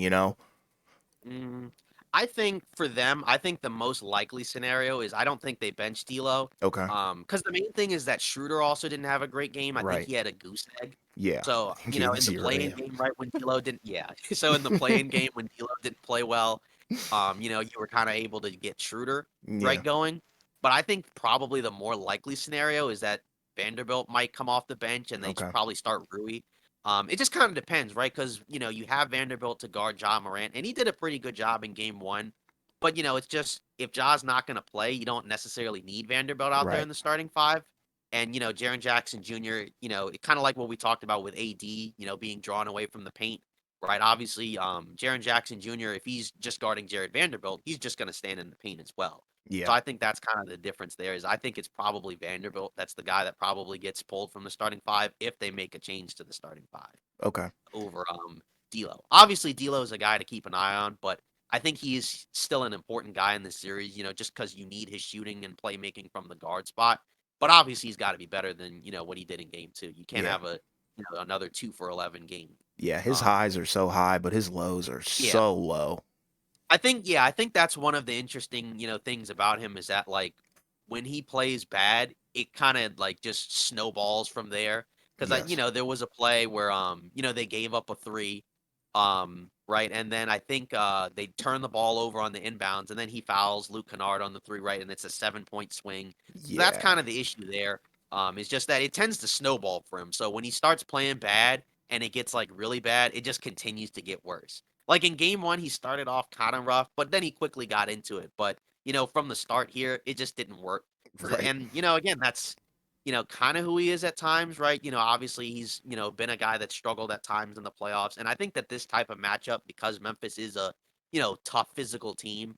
Mm, I think for them, I think the most likely scenario is I don't think they bench D'Lo. Okay. Because the main thing is that Schroeder also didn't have a great game. I think Right. he had a goose egg. Yeah. So, Yeah. in the Zero. playing Yeah. game, right, when D'Lo didn't, yeah. So in the playing game when D'Lo didn't play well, you were kind of able to get Schroeder Yeah. right going. But I think probably the more likely scenario is that Vanderbilt might come off the bench and they Okay. probably start Rui. It just kind of depends, right? Because you have Vanderbilt to guard Ja Morant, and he did a pretty good job in game one. But it's just if Ja's not going to play, you don't necessarily need Vanderbilt out there in Right. the starting five. And Jaren Jackson Jr., it kind of like what we talked about with AD, being drawn away from the paint, right? Obviously, Jaren Jackson Jr., if he's just guarding Jared Vanderbilt, he's just going to stand in the paint as well. So Yeah. I think that's kind of the difference there. Is I think it's probably Vanderbilt. That's the guy that probably gets pulled from the starting five if they make a change to the starting five Okay. over D'Lo. Obviously, D'Lo is a guy to keep an eye on, but I think he is still an important guy in this series. Just because you need his shooting and playmaking from the guard spot. But obviously, he's got to be better than what he did in game two. You can't Yeah. have a another 2 for 11 game. Yeah. His Um, highs are so high, but his lows are yeah, so low. I think that's one of the interesting things about him is that like when he plays bad, it kind of like just snowballs from there. Because Yes. there was a play where they gave up a three, right, and then I think they turned the ball over on the inbounds, and then he fouls Luke Kennard on the three, right, and it's a 7 point swing. So that's Yeah. kind of the issue there. It's just that it tends to snowball for him. So when he starts playing bad and it gets like really bad, it just continues to get worse. Like in game one, he started off kind of rough, but then he quickly got into it. But from the start here, it just didn't work. Right. And again, that's kind of who he is at times, right? Obviously he's been a guy that struggled at times in the playoffs, and I think that this type of matchup, because Memphis is a tough physical team,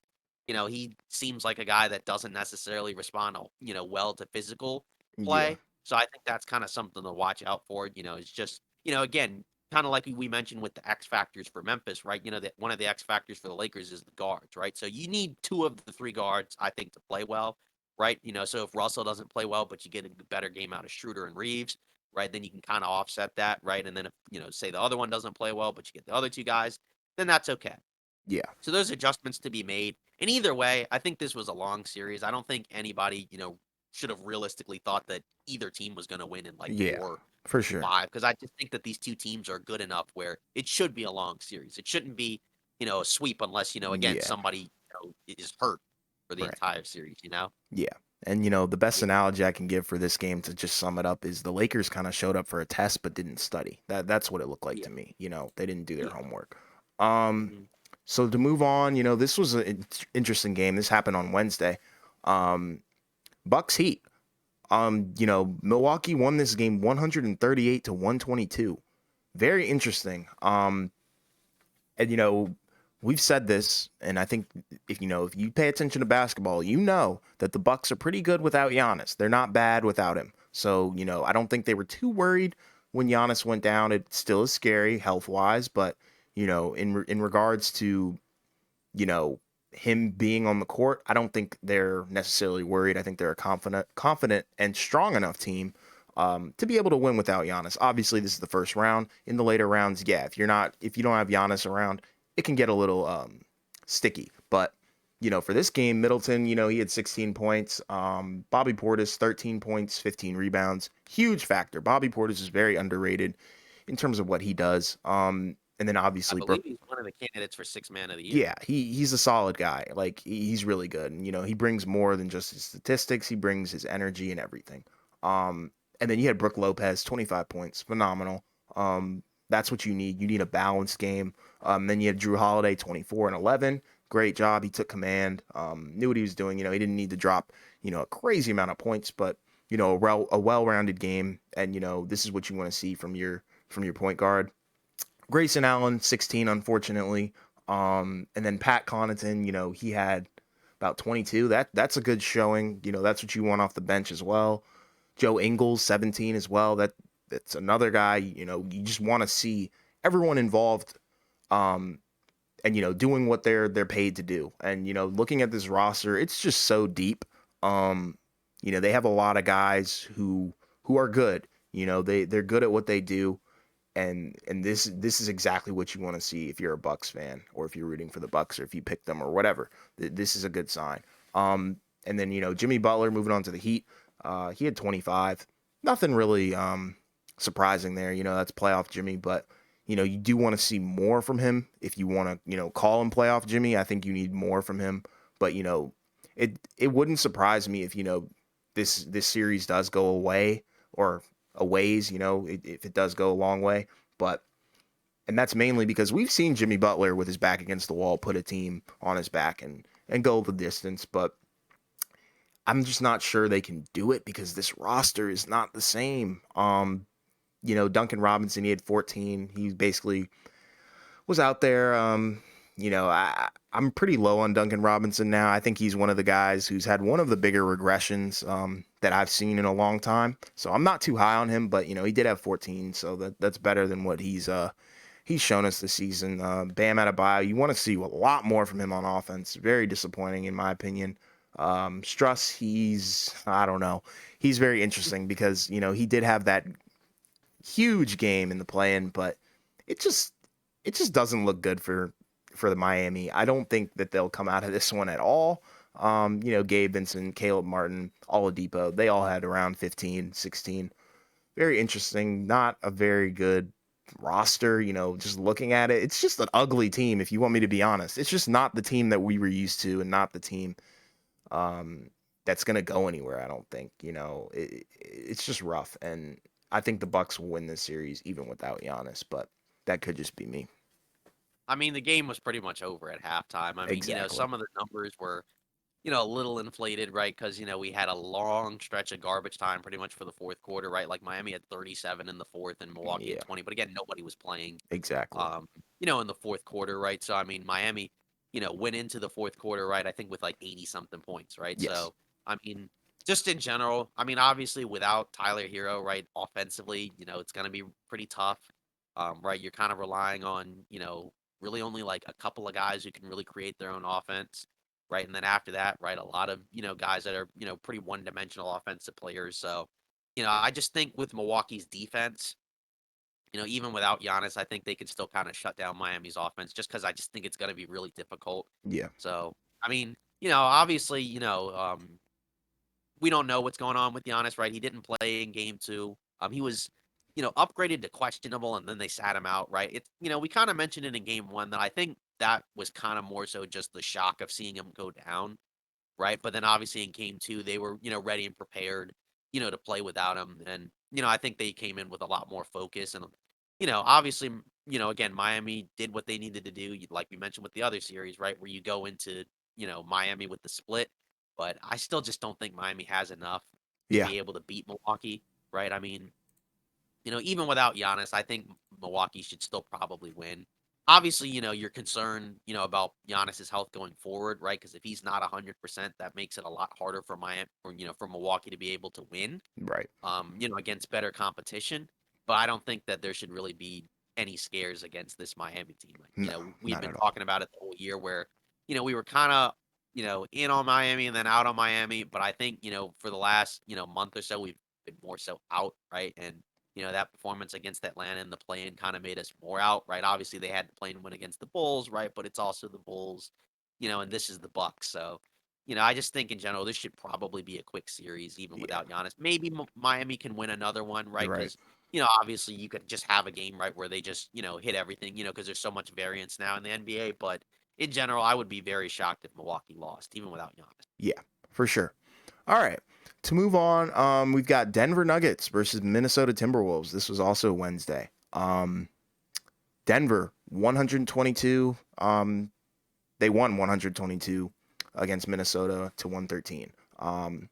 he seems like a guy that doesn't necessarily respond, well to physical Yeah. play. So I think that's kind of something to watch out for. It's just again, kind of like we mentioned with the X factors for Memphis, right? That one of the X factors for the Lakers is the guards, right? So you need two of the three guards, I think, to play well, right? So if Russell doesn't play well, but you get a better game out of Schroeder and Reeves, right? Then you can kind of offset that, right? And then if say the other one doesn't play well, but you get the other two guys, then that's okay. Yeah. So there's adjustments to be made. And either way, I think this was a long series. I don't think anybody, should have realistically thought that either team was going to win in like Yeah. four For sure. five, because I just think that these two teams are good enough where it should be a long series. It shouldn't be, a sweep unless, again, Yeah. somebody, is hurt for the Right. entire series. Yeah. And the best Yeah. analogy I can give for this game to just sum it up is the Lakers kind of showed up for a test but didn't study. That's what it looked like Yeah. to me. They didn't do their Yeah. homework. Um Mhm. so to move on, this was an interesting game. This happened on Wednesday. Um Bucks Heat. Milwaukee won this game 138 to 122. Very interesting. And we've said this, and I think if you pay attention to basketball, you know that the Bucks are pretty good without Giannis. They're not bad without him. So I don't think they were too worried when Giannis went down. It still is scary health wise, but in regards to you know him being on the court, I don't think they're necessarily worried. I think they're a confident and strong enough team to be able to win without Giannis. Obviously, this is the first round. In the later rounds, yeah, if you don't have Giannis around, it can get a little sticky. But for this game, Middleton, he had 16 points. Bobby Portis, 13 points, 15 rebounds. Huge factor. Bobby Portis is very underrated in terms of what he does. And then I obviously believe he's one of the candidates for six man of the year. yeah, he's a solid guy. Like he's really good, and he brings more than just his statistics. He brings his energy and everything. Um, and then you had Brooke Lopez, 25 points, phenomenal. That's what you need. You need a balanced game. Then you had Drew Holiday, 24 and 11. Great job. He took command. Knew what he was doing. He didn't need to drop a crazy amount of points, but a well-rounded game. And this is what you want to see from your point guard. Grayson Allen, 16, unfortunately. And then Pat Connaughton, he had about 22. That's a good showing. That's what you want off the bench as well. Joe Ingles, 17 as well. That's another guy, you just want to see everyone involved and doing what they're paid to do. And looking at this roster, it's just so deep. They have a lot of guys who are good. They're good at what they do, and this is exactly what you want to see if you're a Bucks fan or if you're rooting for the Bucks or if you pick them or whatever. This is a good sign. And then Jimmy Butler moving on to the Heat. He had 25. Nothing really surprising there. That's playoff Jimmy, but you do want to see more from him if you want to call him playoff Jimmy. I think you need more from him, but it wouldn't surprise me if this series does go away or a ways, if it does go a long way. And that's mainly because we've seen Jimmy Butler with his back against the wall put a team on his back and go the distance. But I'm just not sure they can do it because this roster is not the same. Duncan Robinson, he had 14. He basically was out there. I'm pretty low on Duncan Robinson now. I think he's one of the guys who's had one of the bigger regressions that I've seen in a long time. So I'm not too high on him, but he did have 14, so that's better than what he's shown us this season. Bam Adebayo, you want to see a lot more from him on offense. Very disappointing in my opinion. Struss, I don't know. He's very interesting because he did have that huge game in the play-in, but it just doesn't look good for the Miami. I don't think that they'll come out of this one at all. Gabe Vincent, Caleb Martin, Oladipo, they all had around 15, 16. Very interesting. Not a very good roster, just looking at it. It's just an ugly team, if you want me to be honest. It's just not the team that we were used to and not the team um, that's going to go anywhere, I don't think. It's just rough. And I think the Bucks will win this series even without Giannis, but that could just be me. I mean, the game was pretty much over at halftime. I mean, Exactly. some of the numbers were, a little inflated, right? Because, we had a long stretch of garbage time pretty much for the fourth quarter, right? Like Miami had 37 in the fourth and Milwaukee had Yeah, 20. But again, nobody was playing, exactly. um, in the fourth quarter, right? So, I mean, Miami, went into the fourth quarter, right? I think with like 80 something points, right? Yes. So, I mean, just in general, I mean, obviously without Tyler Hero, right? Offensively, it's going to be pretty tough, right? You're kind of relying on, really only like a couple of guys who can really create their own offense, right? And then after that, right, a lot of, guys that are, pretty one-dimensional offensive players. So, I just think with Milwaukee's defense, even without Giannis, I think they can still kind of shut down Miami's offense just because I just think it's going to be really difficult. Yeah. So, I mean, obviously, we don't know what's going on with Giannis, right? He didn't play in game two. He was, upgraded to questionable and then they sat him out, right? It's, we kind of mentioned it in game one that I think that was kind of more so just the shock of seeing him go down, right? But then obviously in game two, they were, ready and prepared, to play without him. And, I think they came in with a lot more focus. And, obviously, again, Miami did what they needed to do, like we mentioned with the other series, right? Where you go into, Miami with the split. But I still just don't think Miami has enough to Yeah. be able to beat Milwaukee, right? I mean, even without Giannis, I think Milwaukee should still probably win. Obviously, you're concerned, about Giannis's health going forward, right? Because if he's not 100%, that makes it a lot harder for Miami, or for Milwaukee to be able to win, Right. against better competition. But I don't think that there should really be any scares against this Miami team. Like, No, we've not been at all. talking about it the whole year where, we were kind of, in on Miami and then out on Miami. But I think, for the last, month or so, we've been more so out, right? And, that performance against Atlanta in the play-in kind of made us more out, right? Obviously, they had the play-in win against the Bulls, right? But it's also the Bulls, and this is the Bucks. So, I just think in general, this should probably be a quick series, even Yeah. without Giannis. Maybe Miami can win another one, right? Right. Because, obviously you could just have a game, right, where they just, hit everything, because there's so much variance now in the NBA. But in general, I would be very shocked if Milwaukee lost, even without Giannis. Yeah, for sure. All right. To move on, we've got Denver Nuggets versus Minnesota Timberwolves. This was also Wednesday. Denver 122. They won 122 against Minnesota to 113. And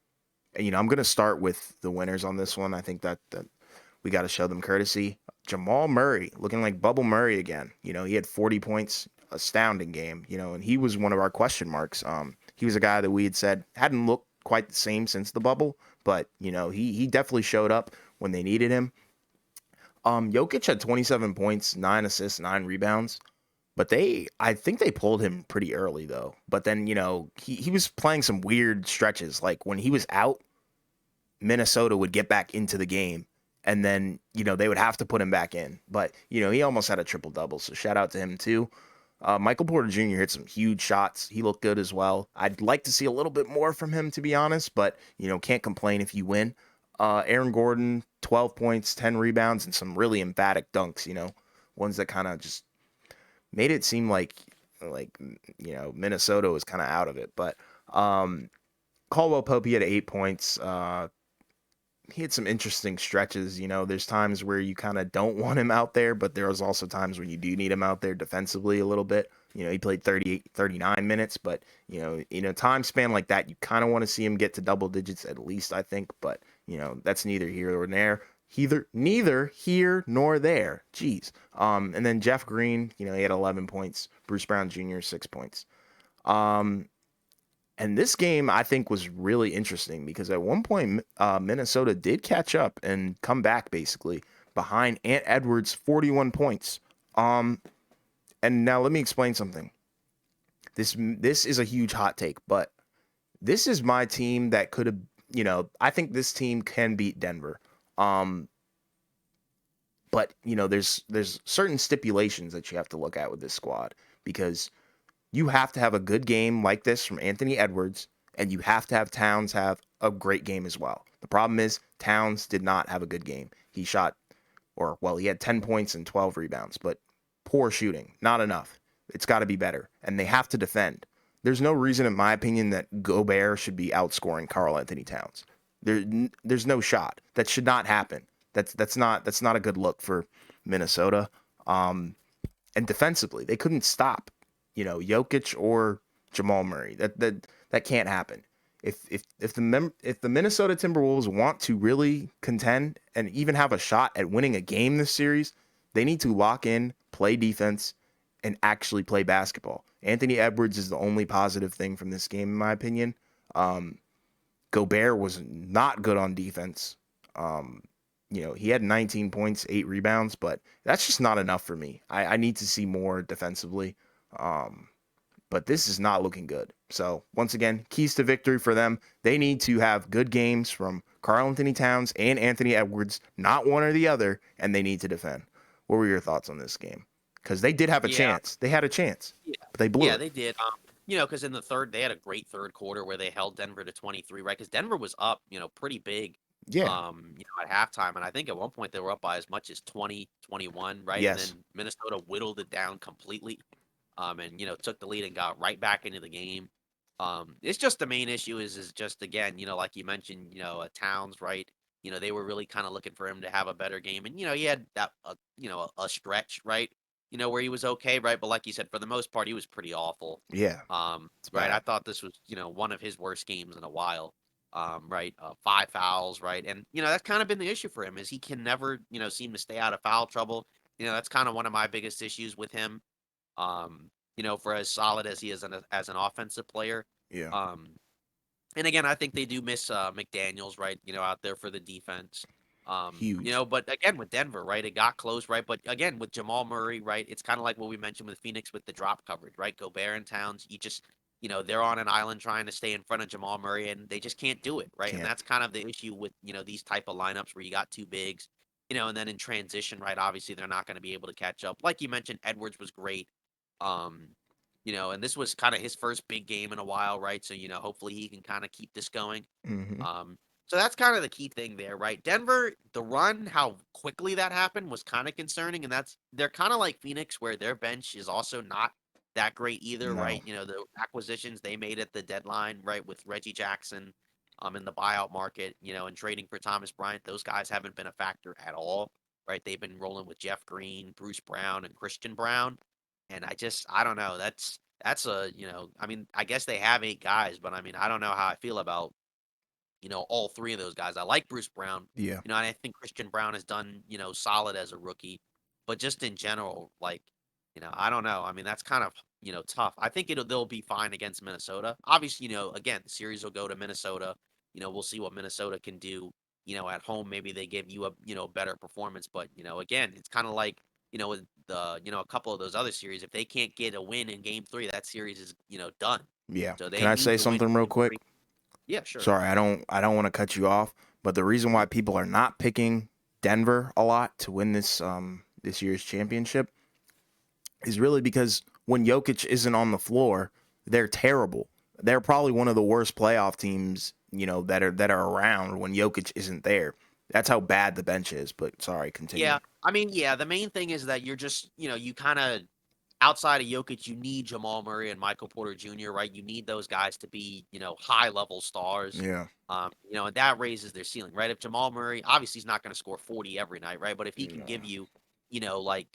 I'm gonna start with the winners on this one. I think that we got to show them courtesy. Jamal Murray looking like Bubble Murray again. He had 40 points, astounding game. And he was one of our question marks. He was a guy that we had said hadn't looked quite the same since the bubble, but he definitely showed up when they needed him. Jokic had 27 points, 9 assists, 9 rebounds. But I think they pulled him pretty early though. But then he was playing some weird stretches. Like when he was out, Minnesota would get back into the game, and then they would have to put him back in. But he almost had a triple double, so shout out to him too. Michael Porter Jr. hit some huge shots. He looked good as well. I'd like to see a little bit more from him, to be honest, but can't complain if you win. Aaron Gordon, 12 points, 10 rebounds, and some really emphatic dunks. Ones that kind of just made it seem like Minnesota was kind of out of it. But Caldwell Pope, he had 8 points. He had some interesting stretches. There's times where you kind of don't want him out there, but there's also times when you do need him out there defensively a little bit. He played 38, 39 minutes, but in a time span like that, you kind of want to see him get to double digits at least, I think. But that's neither here nor there. Neither here nor there. Jeez. And then Jeff Green, he had 11 points. Bruce Brown Jr. 6 points. And this game, I think, was really interesting because at one point, Minnesota did catch up and come back basically behind Ant Edwards' 41 points. And now let me explain something. This is a huge hot take, but this is my team that could have, I think this team can beat Denver. But there's certain stipulations that you have to look at with this squad because you have to have a good game like this from Anthony Edwards. and you have to have Towns have a great game as well. The problem is Towns did not have a good game. He shot, or well, he had 10 points and 12 rebounds, but poor shooting, not enough. It's got to be better, and they have to defend. There's no reason, in my opinion, that Gobert should be outscoring Karl Anthony Towns. There's no shot. That should not happen. That's not a good look for Minnesota. And defensively, they couldn't stop, Jokic or Jamal Murray. That can't happen. If the Minnesota Timberwolves want to really contend and even have a shot at winning a game this series, they need to lock in, play defense, and actually play basketball. Anthony Edwards is the only positive thing from this game, in my opinion. Um, Gobert was not good on defense. He had 19 points, 8 rebounds, but that's just not enough for me. I need to see more defensively. Um, but this is not looking good. So, once again, keys to victory for them. They need to have good games from Karl Anthony Towns and Anthony Edwards, not one or the other, and they need to defend. What were your thoughts on this game? Because they did have a Yeah, chance. They had a chance, yeah, but they blew yeah, it. they did. Because in the third, they had a great third quarter where they held Denver to 23, right? Because Denver was up, pretty big, Yeah. at halftime, and I think at one point they were up by as much as 20, 21, right? And Yes. then Minnesota whittled it down completely, and took the lead and got right back into the game. It's just the main issue is just again, like you mentioned, Towns, right? They were really kind of looking for him to have a better game, and he had that, a stretch, right? Where he was okay, right? But like you said, for the most part, he was pretty awful. Yeah. It's Right. I bad. thought this was, one of his worst games in a while. Right. Five fouls, right? And that's kind of been the issue for him is he can never, seem to stay out of foul trouble. That's kind of one of my biggest issues with him. For as solid as he is as an offensive player. Yeah. Um, and again, I think they do miss McDaniels, right? Out there for the defense. Huge. But again with Denver, right? It got close, right? But again with Jamal Murray, right? It's kind of like what we mentioned with Phoenix with the drop coverage, right? Gobert and Towns, you just, they're on an island trying to stay in front of Jamal Murray, and they just can't do it, right? And Can't. that's kind of the issue with these type of lineups where you got two bigs, and then in transition, right? Obviously, they're not going to be able to catch up. Like you mentioned, Edwards was great. Um, and this was kind of his first big game in a while, right? So, hopefully he can kind of keep this going. Hmm. Um, so that's kind of the key thing there, right? Denver, the run, how quickly that happened was kind of concerning, and they're kind of like Phoenix, where their bench is also not that great either, No. right? The acquisitions they made at the deadline, right, with Reggie Jackson, in the buyout market, and trading for Thomas Bryant, those guys haven't been a factor at all, right? They've been rolling with Jeff Green, Bruce Brown, and Christian Brown, and I don't know. That's I mean, I guess they have 8 guys, but I mean, I don't know how I feel about all three of those guys. I like Bruce Brown, Yeah. and I think Christian Brown has done, solid as a rookie, but just in general, like, I don't know. I mean, that's kind of, tough. I think they'll be fine against Minnesota. Obviously, again, the series will go to Minnesota. We'll see what Minnesota can do, at home. Maybe they give you a, better performance, but, again, it's kind of like, with the, a couple of those other series, if they can't get a win in game 3, that series is, done. Yeah. So Can they I need say to win something real game quick? 3. Yeah, sure. Sorry, I don't want to cut you off, but the reason why Mhm. people are not picking Denver a lot to win this year's championship is really because when Jokic isn't on the floor, they're terrible. They're probably one of the worst playoff teams, that are around when Jokic isn't there. That's how bad the bench is, but sorry, continue. Yeah, I mean, yeah, the main thing is that you're just, you kind of outside of Jokic, you need Jamal Murray and Michael Porter Jr., right? You need those guys to be, high level stars. Yeah. And that raises their ceiling, right? If Jamal Murray, obviously he's not going to score 40 every night, right? But if he can No. give you, like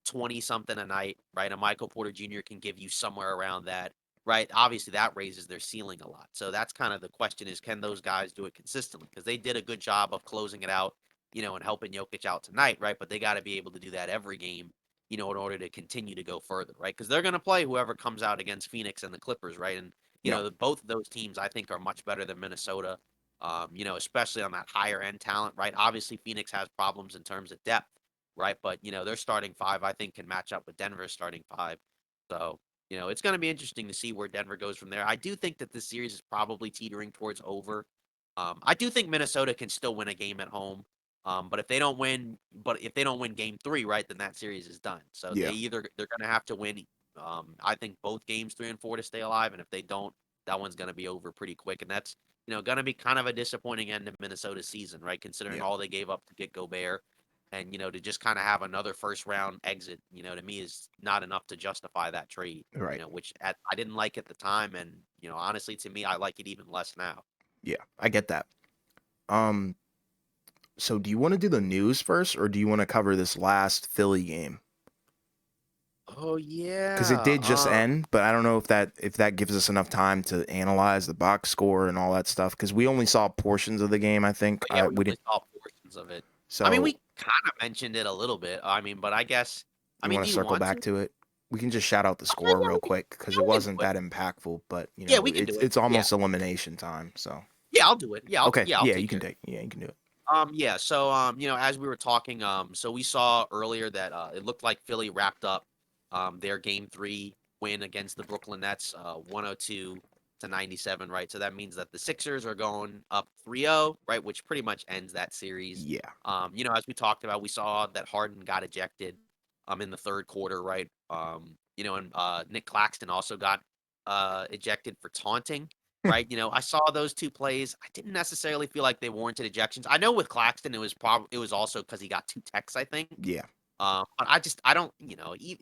20 something a night, right? And Michael Porter Jr. can give you somewhere around that, right? Obviously that raises their ceiling a lot. So that's kind of the question is, can those guys do it consistently? Because they did a good job of closing it out, and helping Jokic out tonight, right? But they got to be able to do that every game, in order to continue to go further, right? Because they're going to play whoever comes out against Phoenix and the Clippers, right? And Yeah. both of those teams I think are much better than Minnesota. Especially on that higher end talent, right? Obviously, Phoenix has problems in terms of depth, right? But their starting five I think can match up with Denver's starting five. So it's going to be interesting to see where Denver goes from there. I do think that this series is probably teetering towards over. I do think Minnesota can still win a game at home. But if they don't win game 3, right, then that series is done. So Yeah. they're going to have to win. I think both games 3 and 4 to stay alive, and if they don't, that one's going to be over pretty quick. And that's, going to be kind of a disappointing end of Minnesota's season, right? Considering Yeah. all they gave up to get Gobert. And, to just kind of have another first round exit, to me is not enough to justify that trade, Right. I didn't like at the time. And, honestly, to me, I like it even less now. Yeah. I get that. Um. So do you want to do the news first, or do you want to cover this last Philly game? Oh, Because it yeah. did just end, but I don't know if that gives us enough time to analyze the box score and all that stuff. Because we only saw portions of the game. I think Yeah, we we only didn't. saw portions of it. I mean, So we kind of mentioned it a little bit. I mean, but I guess, you want do to you circle want back to? to it? We can just shout out the Okay, score yeah, real quick because it we can do wasn't it. that impactful. But Yeah, we can it's do it. it's Yeah, almost elimination time. So yeah, I'll do it. okay, I'll yeah, take care. you can do it. Yeah. So, as we were talking, so we saw earlier that it looked like Philly wrapped up their game 3 win against the Brooklyn Nets, 102-97, right? So that means that the Sixers are going up 3-0, right? Which pretty much ends that series. Yeah, As we talked about, we saw that Harden got ejected in the third quarter, right? And Nick Claxton also got ejected for taunting, right? I saw those 2 plays. I didn't necessarily feel like they warranted ejections. I know with Claxton, it was also because he got 2 techs, I think. yeah, But I don't,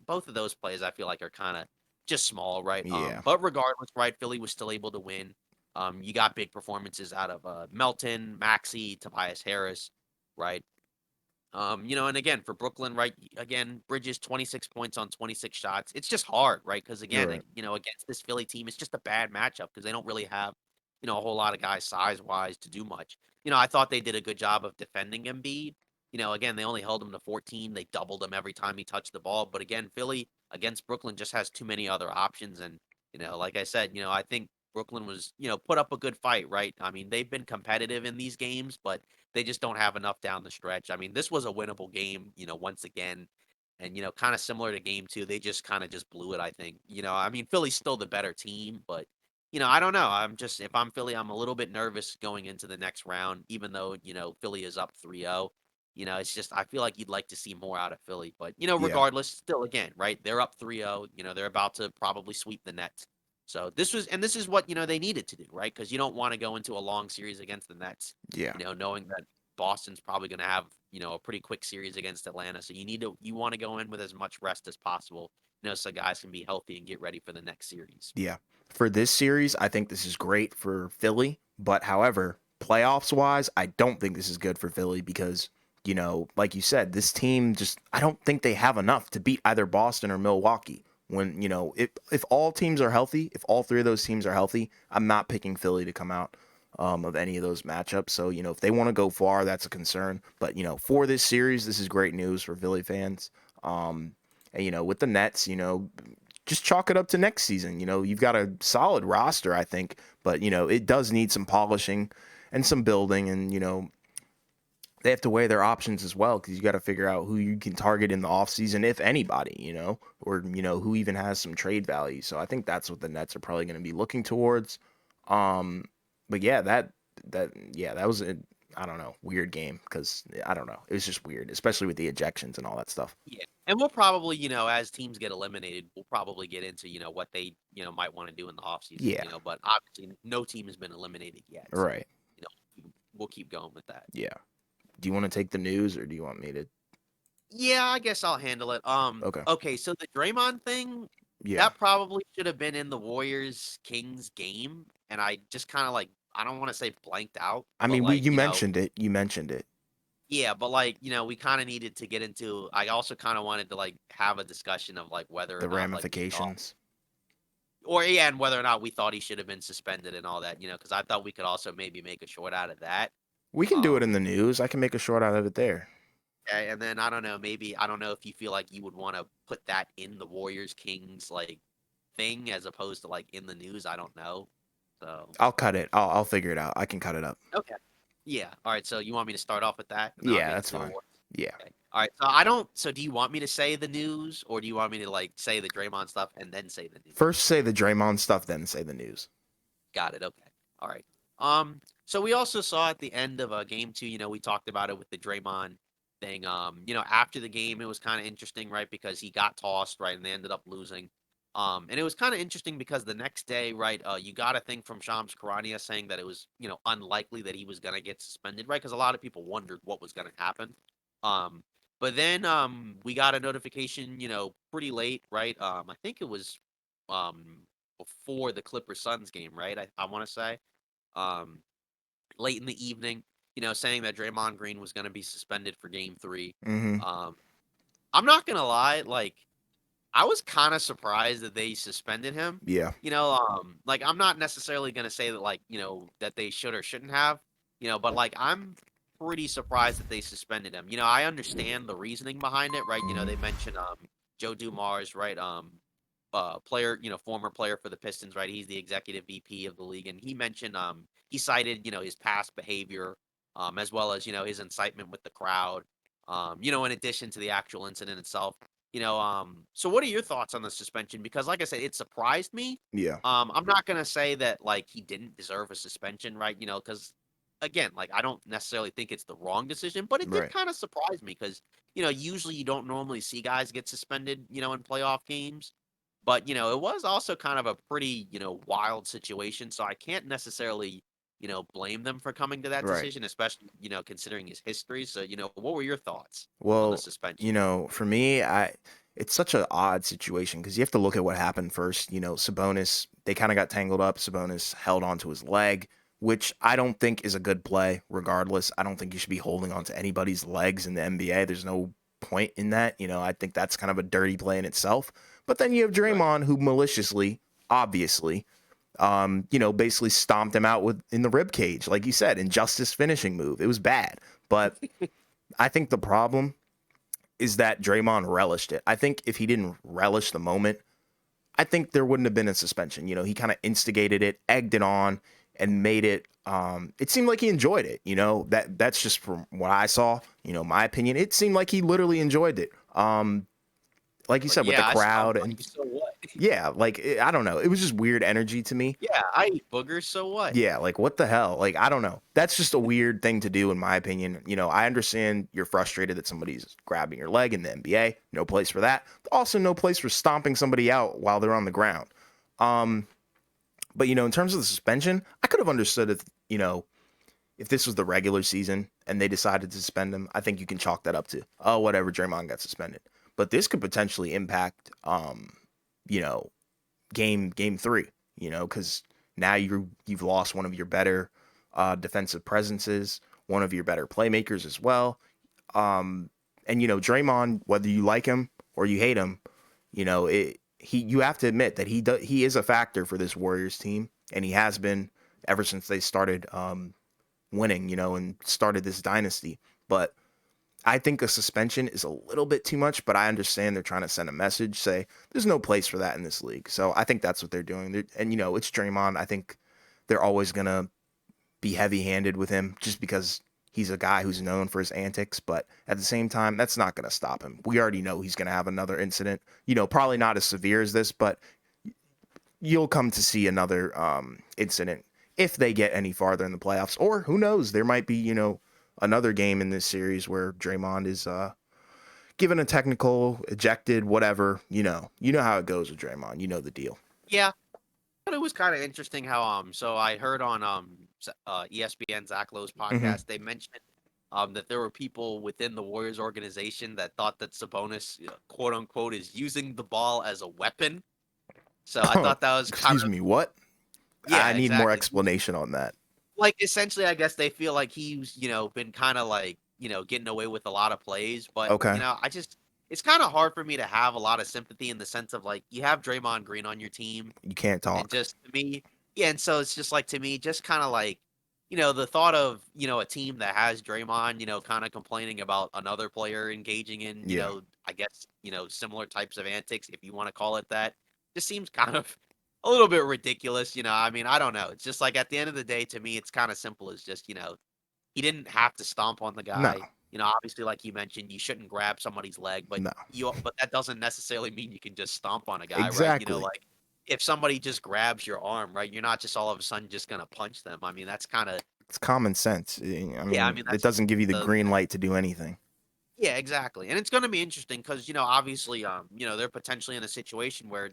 both of those plays I feel like are kind of just small, right? yeah. But regardless, right, Philly was still able to win. You got big performances out of Melton, Maxey, Tobias Harris, right? And again for Brooklyn, right? Again, Bridges 26 points on 26 shots. It's just hard, right? Because You're again, right. against this Philly team, it's just a bad matchup because they don't really have, a whole lot of guys size wise to do much. I thought they did a good job of defending Embiid. Again, they only held him to 14. They doubled him every time he touched the ball. But again, Philly against Brooklyn just has too many other options. And, like I said, I think Brooklyn was, put up a good fight, right? I mean, they've been competitive in these games, but they just don't have enough down the stretch. I mean, this was a winnable game, once again. And, kind of similar to game 2, they just kind of just blew it, I think. I mean, Philly's still the better team, but, I don't know. If I'm Philly, I'm a little bit nervous going into the next round, even though, Philly is up 3-0. It's just, I feel like you'd like to see more out of Philly. But, Yeah, regardless, still, again, right? They're up 3-0. They're about to probably sweep the Nets. So this is what, they needed to do, right? Because you don't want to go into a long series against the Nets, yeah, knowing that Boston's probably going to have, a pretty quick series against Atlanta. So you want to go in with as much rest as possible, so guys can be healthy and get ready for the next series. yeah. For this series, I think this is great for Philly. But however, playoffs wise, I don't think this is good for Philly because, like you said, this team just, I don't think they have enough to beat either Boston or Milwaukee. When, if all teams are healthy, if all three of those teams are healthy, I'm not picking Philly to come out of any of those matchups. So, if they want to go far, that's a concern. But, for this series, this is great news for Philly fans. And, with the Nets, just chalk it up to next season. You've got a solid roster, I think, but it does need some polishing and some building, and they have to weigh their options as well because you got to figure out who you can target in the offseason, if anybody, or who even has some trade value. So I think that's what the Nets are probably going to be looking towards. Um, but yeah, that was a, I don't know, weird game because I don't know, it was just weird, especially with the ejections and all that stuff. Yeah. And we'll probably, as teams get eliminated, we'll probably get into, what they, might want to do in the offseason, Yeah, but obviously no team has been eliminated yet. So, right. we'll keep going with that. Yeah. Do you want to take the news or do you want me to? Yeah, I guess I'll handle it. Okay. Okay, so the Draymond thing, Yeah. that probably should have been in the Warriors Kings game, and I just kind of like I don't want to say blanked out, I but mean, like, you mentioned it. You mentioned it. yeah, but like, we kind of needed to get into I also kind of wanted to like have a discussion of like whether or The not like we thought ramifications. or yeah, and whether or not we thought he should have been suspended and all that, because I thought we could also maybe make a short out of that. We can do it in Um the news. I can make a short out of it there. Okay, and then I don't know, maybe I don't know if you feel like you would want to put that in the Warriors Kings like thing as opposed to like in the news. I don't know. So I'll cut it. I'll figure it out. I can cut it up. okay, yeah, all right. So you want me to start off with that, and then I'll Yeah, get that's into the fine. awards. Yeah. Okay, all right. So I don't. So do you want me to say the news, or do you want me to like say the Draymond stuff and then say the news? First say the Draymond stuff, then say the news. Got it. Okay. All right. So we also saw at the end of game 2, we talked about it with the Draymond thing. After the game, it was kind of interesting, right? Because he got tossed, right, and they ended up losing. And it was kind of interesting because the next day, right, you got a thing from Shams Charania saying that it was, unlikely that he was going to get suspended, right? Because a lot of people wondered what was going to happen. Um, but then we got a notification, pretty late, right? I think it was before the Clippers Suns game, right? I want to say um, late in the evening, saying that Draymond Green was going to be suspended for Game 3. Hmm. Um, I'm not gonna lie, like I was kind of surprised that they suspended him. Yeah. Like I'm not necessarily gonna say that like, that they should or shouldn't have, but like I'm pretty surprised that they suspended him. I understand the reasoning behind it, right? Hmm. They mentioned Joe Dumars, right? Player, former player for the Pistons, right? He's the executive VP of the league, and he mentioned he cited, his past behavior, as well as, his incitement with the crowd, in addition to the actual incident itself. So what are your thoughts on the suspension? Because like I said, it surprised me. Yeah. I'm not gonna say that like he didn't deserve a suspension, right? Because again, like I don't necessarily think it's the wrong decision, but it did Right. kind of surprise me because usually you don't normally see guys get suspended, in playoff games. But it was also kind of a pretty, wild situation. So I can't necessarily, blame them for coming to that Right. decision, especially, considering his history. So, what were your thoughts on the Well, suspension? for me, it's such an odd situation because you have to look at what happened first. Sabonis, they kind of got tangled up. Sabonis held onto his leg, which I don't think is a good play. Regardless, I don't think you should be holding onto anybody's legs in the NBA. There's no point in that. I think that's kind of a dirty play in itself. But then you have Right. Draymond who maliciously, obviously, basically stomped him out with in the rib cage, like you said, injustice finishing move. It was bad, but I think the problem is that Draymond relished it. I think if he didn't relish the moment, I think there wouldn't have been a suspension. He kind of instigated it, egged it on, and made it. It seemed like he enjoyed it. That's just from what I saw. My opinion. It seemed like he literally enjoyed it. Like you Like, said, with the yeah, I stomp crowd on and you, so what? yeah, like I don't know. It was just weird energy to me. Yeah, I eat boogers, so what? Yeah, like what the hell? Like I don't know. That's just a weird thing to do in my opinion. I understand you're frustrated that somebody's grabbing your leg in the NBA. No place for that. Also no place for stomping somebody out while they're on the ground. Um but in terms of the suspension, I could have understood if this was the regular season and they decided to suspend him. I think you can chalk that up to oh whatever, Draymond got suspended. But this could potentially impact you know, game 3, cuz now you've lost one of your better defensive presences, one of your better playmakers as well. And Draymond, whether you like him or you hate him, you have to admit that he is a factor for this Warriors team, and he has been ever since they started winning, and started this dynasty. But I think a suspension is a little bit too much, but I understand they're trying to send a message, say there's no place for that in this league. So I think that's what they're doing. And it's Draymond. I think they're always gonna be heavy-handed with him just because he's a guy who's known for his antics. But at the same time, that's not gonna stop him. We already know he's gonna have another incident. Probably not as severe as this, but you'll come to see another incident if they get any farther in the playoffs. Or who knows, there might be another game in this series where Draymond is given a technical, ejected, whatever. You know how it goes with Draymond. You know the deal. Yeah, but it was kind of interesting how so I heard on ESPN Zach Lowe's Hmm. podcast they mentioned that there were people within the Warriors organization that thought that Sabonis, quote unquote, is using the ball as a weapon. So I Oh, thought that was kind excuse of, me. What? I yeah, need more exactly. explanation on that. Like essentially, I guess they feel like he's, been kind of like, getting away with a lot of plays, but Okay, it's kind of hard for me to have a lot of sympathy in the sense of like you have Draymond Green on your team. you can't And talk. just to me, yeah, and so it's just like to me, just kind of like, the thought of, a team that has Draymond, kind of complaining about another player engaging in, Yeah, I guess, similar types of antics, if you want to call it that, just seems kind of a little bit ridiculous, I mean, I don't know. It's just like at the end of the day, to me, it's kind of simple as just, he didn't have to stomp on the no, guy. Obviously, like you mentioned, you shouldn't grab somebody's leg, but no, but that doesn't necessarily mean you can just stomp on a guy, right? exactly. Like if somebody just grabs your arm, right, you're not just all of a sudden just gonna punch them. I mean, that's kind of It's common sense. I yeah. I mean, mean, it that's doesn't give you the the green light to do anything. Yeah, exactly. And it's going to be interesting because, obviously, they're potentially in a situation where,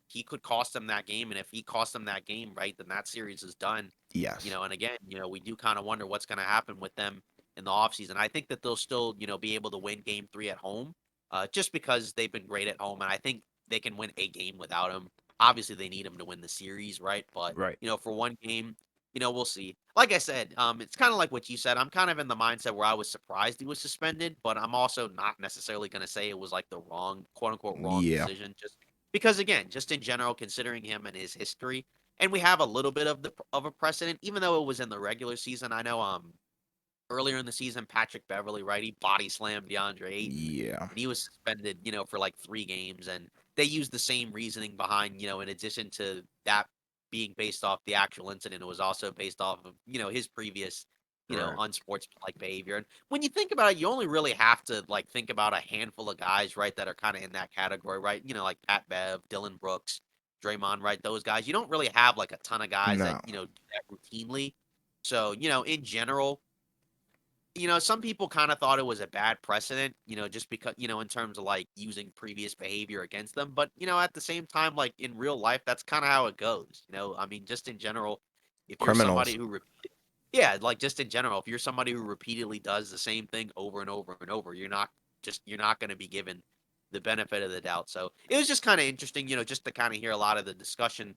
he could cost them that game. And if he costs them that game, right, then that series is done. Yes. And again, we do kind of wonder what's going to happen with them in the offseason. I think that they'll still, be able to win game three at home, just because they've been great at home. And I think they can win a game without him. Obviously, they need him to win the series, right? But, Right. for one game, we'll see. Like I said, it's kind of like what you said. I'm kind of in the mindset where I was surprised he was suspended, but I'm also not necessarily going to say it was like the wrong, quote unquote, wrong Yeah. decision. Just because, again, just in general, considering him and his history, and we have a little bit of a precedent, even though it was in the regular season. I know, earlier in the season, Patrick Beverly, right? He body slammed DeAndre Ayton, Yeah. and he was suspended, for like 3 games. And they used the same reasoning behind, in addition to that being based off the actual incident, it was also based off of, his previous, Right. unsportsmanlike behavior. And when you think about it, you only really have to like think about a handful of guys, right, that are kind of in that category, right? Like Pat Bev, Dylan Brooks, Draymond, right? Those guys. You don't really have like a ton of guys that, No. do that routinely. So, in general, some people kind of thought it was a bad precedent, just because, in terms of like using previous behavior against them. But, at the same time, like in real life, that's kind of how it goes. I mean, just in general, if you're somebody Criminals. who, yeah, like just in general, if you're somebody who repeatedly does the same thing over and over and over, you're not going to be given the benefit of the doubt. So it was just kind of interesting, just to kind of hear a lot of the discussion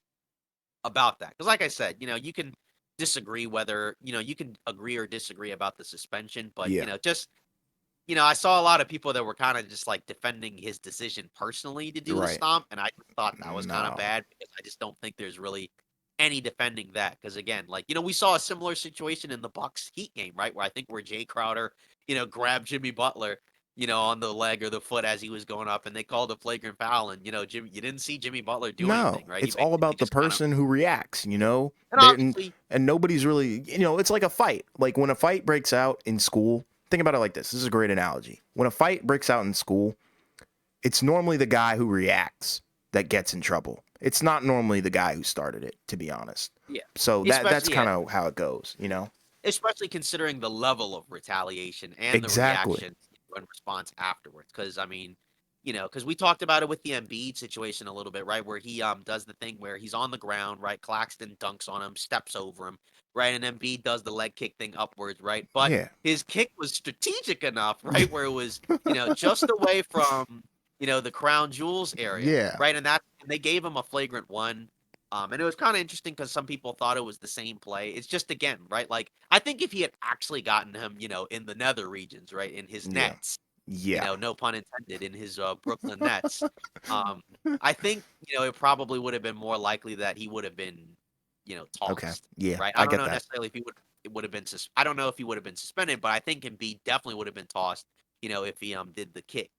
about that. Because like I said, you can disagree whether, you can agree or disagree about the suspension, but, Yeah. just, I saw a lot of people that were kind of just like defending his decision personally to do the Right. stomp, and I just thought that was kind of No. bad because I just don't think there's really any defending that. Because again, like, we saw a similar situation in the Bucks Heat game, right, where I think where Jay Crowder, grabbed Jimmy Butler, on the leg or the foot as he was going up, and they called a flagrant foul, and you didn't see Jimmy Butler do No. anything, right? He It's all basically about the just kind of, person who reacts, you know? and There obviously, and nobody's really, it's like a fight. Like when a fight breaks out in school, think about it like this. This is a great analogy. When a fight breaks out in school, it's normally the guy who reacts that gets in trouble. It's not normally the guy who started it, to be honest. yeah, So that's especially kind yeah, of how it goes, you know? especially considering the level of retaliation and the Exactly. reaction and response afterwards. Because I mean, because we talked about it with the Embiid situation a little bit, right? Where he does the thing where he's on the ground, right? Claxton dunks on him, steps over him, right? And Embiid does the leg kick thing upwards, right? But Yeah. his kick was strategic enough, right? Where it was, just away from, the crown jewels area, Yeah. right? And they gave him a flagrant one. And it was kind of interesting because some people thought it was the same play. It's just again, right? Like I think if he had actually gotten him, in the nether regions, right, in his Yeah. nets, Yeah. no pun intended, in his Brooklyn Nets, um, I think it probably would have been more likely that he would have been, Okay. tossed, Yeah. right? I I don't get know that. necessarily if he would it would have been I don't know if he would have been suspended, but I think Embiid definitely would have been tossed, if he did the kick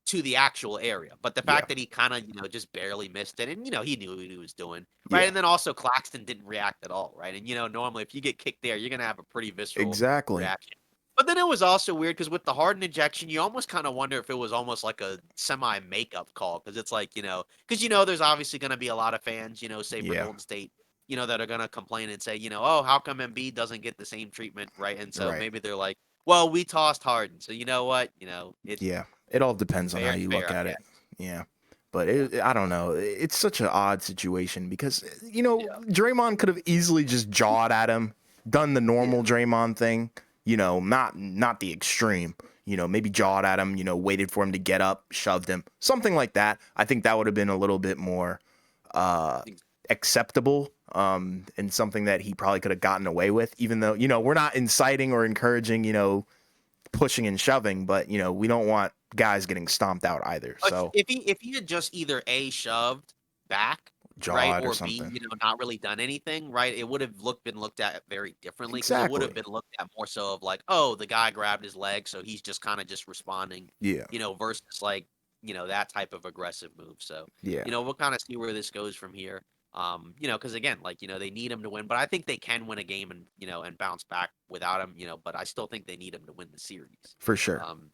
to the actual area. But the Yeah. fact that he kind of, just barely missed it, and he knew what he was doing, right? Yeah. And then also Claxton didn't react at all, right? And normally if you get kicked there, you're gonna have a pretty visceral Exactly. reaction. But then it was also weird because with the Harden injection, you almost kind of wonder if it was almost like a semi makeup call because it's like, because there's obviously going to be a lot of fans, say for Yeah. Golden State, that are going to complain and say, oh, how come Embiid doesn't get the same treatment, right? And so Right. maybe they're like, well, we tossed Harden, so you know what, it's Yeah. It all depends on how fair, you fair, look I at it. guess. Yeah. But Yeah, I don't know. It's such an odd situation because, yeah, Draymond could have easily just jawed at him, done the yeah. normal Draymond thing, not the extreme, maybe jawed at him, waited for him to get up, shoved him, something like that. I think that would have been a little bit more uh, Ex- acceptable, and something that he probably could have gotten away with, even though, we're not inciting or encouraging, pushing and shoving, but we don't want guys getting stomped out either. So If he had just either A, shoved back, right, jawed or or B, something. not really done anything, right, it would have been looked at very differently because it would have Exactly. been looked at more so of like, oh, the guy grabbed his leg, so he's just kind of just responding, Yeah. versus like, that type of aggressive move. So, Yeah. we'll kind of see where this goes from here. Because again, like, they need him to win, but I think they can win a game and, and bounce back without him, but I still think they need him to win the series. For sure. Um,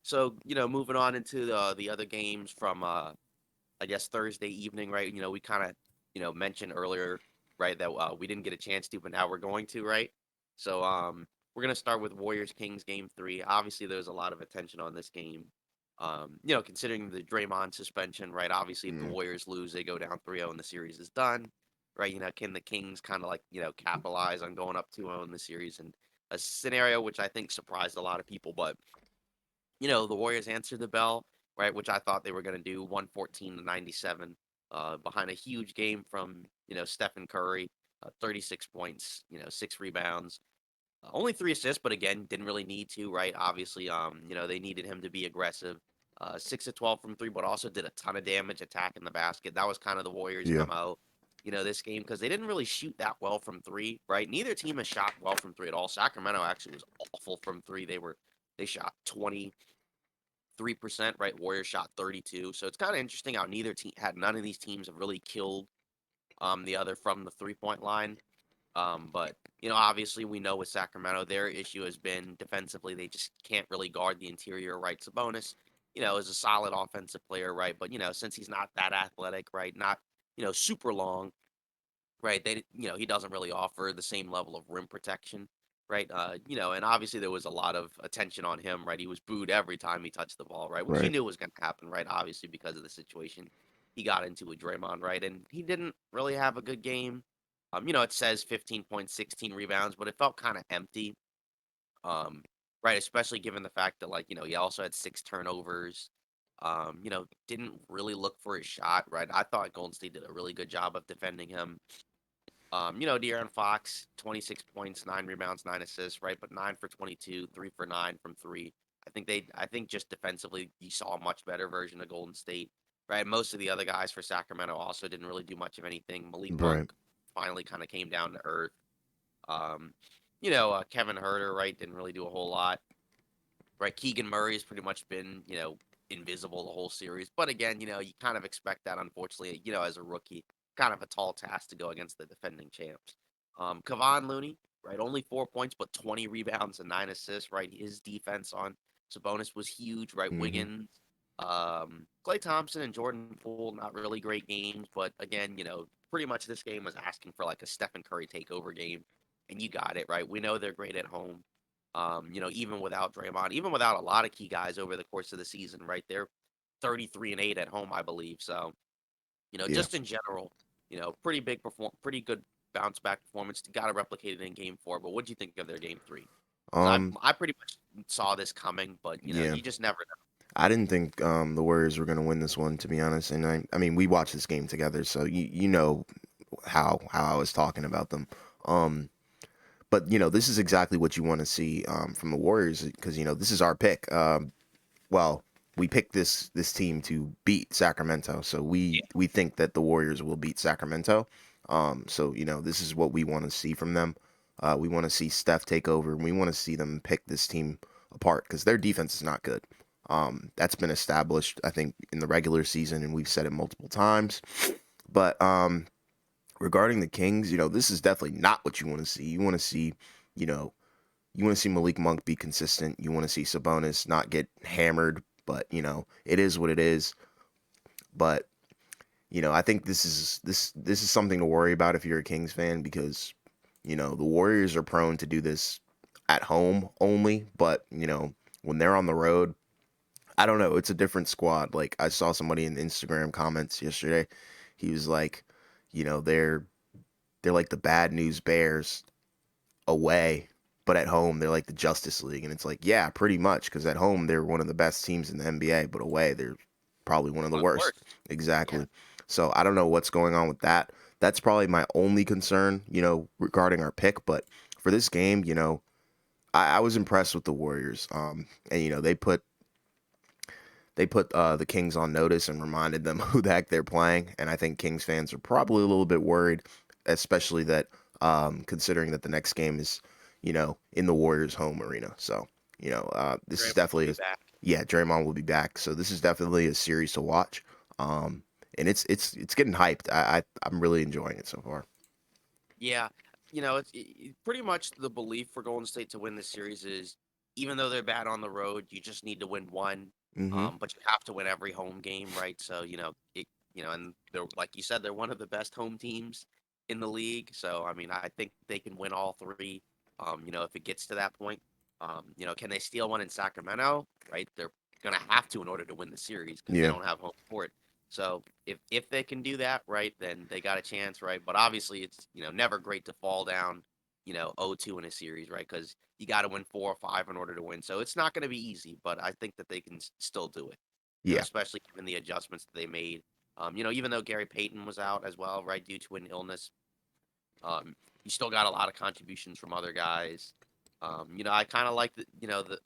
so, moving on into the other games from I guess Thursday evening, right? We kind of, mentioned earlier, right, that we didn't get a chance to, but now we're going to, right? So, We're gonna start with Warriors Kings game three. Obviously, there's a lot of attention on this game. Considering the Draymond suspension, right? Obviously, if the Yeah. Warriors lose, they go down 3-0 and the series is done, right? Can the Kings kind of like, capitalize on going up 2-0 in the series? And a scenario which I think surprised a lot of people, but the Warriors answered the bell, right? Which I thought they were going to do 114 to 97, behind a huge game from, Stephen Curry, 36 points, 6 rebounds, only 3 assists, but again, didn't really need to, right? Obviously, they needed him to be aggressive. 6 of 12 from three, but also did a ton of damage attacking the basket. That was kind of the Warriors' Yeah. MO, this game because they didn't really shoot that well from three, right? Neither team has shot well from three at all. Sacramento actually was awful from three. They shot 23%, right? Warriors shot 32. So it's kind of interesting how neither team had none of these teams have really killed the other from the 3-point line. But obviously we know with Sacramento, their issue has been defensively. They just can't really guard the interior, right? Sabonis, is a solid offensive player, right? But since he's not that athletic, right? Not, super long, right? He doesn't really offer the same level of rim protection, right? And obviously there was a lot of attention on him, right? He was booed every time he touched the ball, right? Which you Right. knew was going to happen, right? Obviously because of the situation he got into with Draymond, right? And he didn't really have a good game. It says 15 points, 16 rebounds, but it felt kind of empty. Um, right, especially given the fact that he also had 6 turnovers. Didn't really look for his shot, right? I thought Golden State did a really good job of defending him. De'Aaron Fox, 26 points, 9 rebounds, 9 assists, right? But 9 for 22, 3 for 9 from three. I think just defensively, you saw a much better version of Golden State, right? Most of the other guys for Sacramento also didn't really do much of anything. Malik Monk Right. finally kind of came down to earth. Um, Kevin Herter, right, didn't really do a whole lot, right? Keegan Murray has pretty much been, invisible the whole series. But again, you kind of expect that, unfortunately, as a rookie, kind of a tall task to go against the defending champs. Kevon Looney, right, only 4 points, but 20 rebounds and 9 assists, right? His defense on Sabonis was huge, right? Hmm. Wiggins, Klay Thompson and Jordan Poole, not really great games, but again, pretty much this game was asking for like a Stephen Curry takeover game, and you got it, right? We know they're great at home. Even without Draymond, even without a lot of key guys over the course of the season, right? They're 33-8 at home, I believe. So, Yeah. just in general, pretty good bounce back performance. Got to replicate it in game four. But what do you think of their game three? Because Um. I pretty much saw this coming, but Yeah. you just never know. I didn't think the Warriors were going to win this one, to be honest. And I mean, we watched this game together, so you know how I was talking about them. Um. But this is exactly what you want to see from the Warriors because this is our pick. Well, we picked this team to beat Sacramento, so we think that the Warriors will beat Sacramento. So this is what we want to see from them. We want to see Steph take over, and we want to see them pick this team apart because their defense is not good. That's been established, I think, in the regular season, and we've said it multiple times. But regarding the Kings, this is definitely not what you want to see. You want to see, you know, you want to see Malik Monk be consistent. You want to see Sabonis not get hammered, but it is what it is. But I think this is something to worry about if you're a Kings fan because the Warriors are prone to do this at home only, but when they're on the road, I don't know, it's a different squad. Like I saw somebody in the Instagram comments yesterday. He was like, they're like the bad news Bears away, but at home they're like the Justice League, and it's like, yeah, pretty much, because at home they're one of the best teams in the NBA, but away they're probably one of the One of the worst. worst. Yeah, Exactly. So I don't know what's going on with that. That's probably my only concern, regarding our pick. But for this game, I was impressed with the Warriors. And they put the Kings on notice and reminded them who the heck they're playing. And I think Kings fans are probably a little bit worried, especially that considering that the next game is, in the Warriors' home arena. So, this is Draymond will definitely be back. yeah, Draymond will be back. So this is definitely a series to watch. And it's getting hyped. I'm really enjoying it so far. Yeah, pretty much the belief for Golden State to win this series is even though they're bad on the road, you just need to win one. Hmm. But you have to win every home game, right? So and they're like you said, they're one of the best home teams in the league. So I mean, I think they can win all three. If it gets to that point. Can they steal one in Sacramento? Right, they're gonna have to in order to win the series because they Yeah. don't have home court. So if they can do that, right, then they got a chance, right? But obviously, it's never great to fall down, 0-2 in a series, right? Because you got to win 4 or 5 in order to win. So it's not going to be easy, but I think that they can still do it. Yeah. Especially given the adjustments that they made. Even though Gary Payton was out as well, right, due to an illness, you still got a lot of contributions from other guys. I kind of like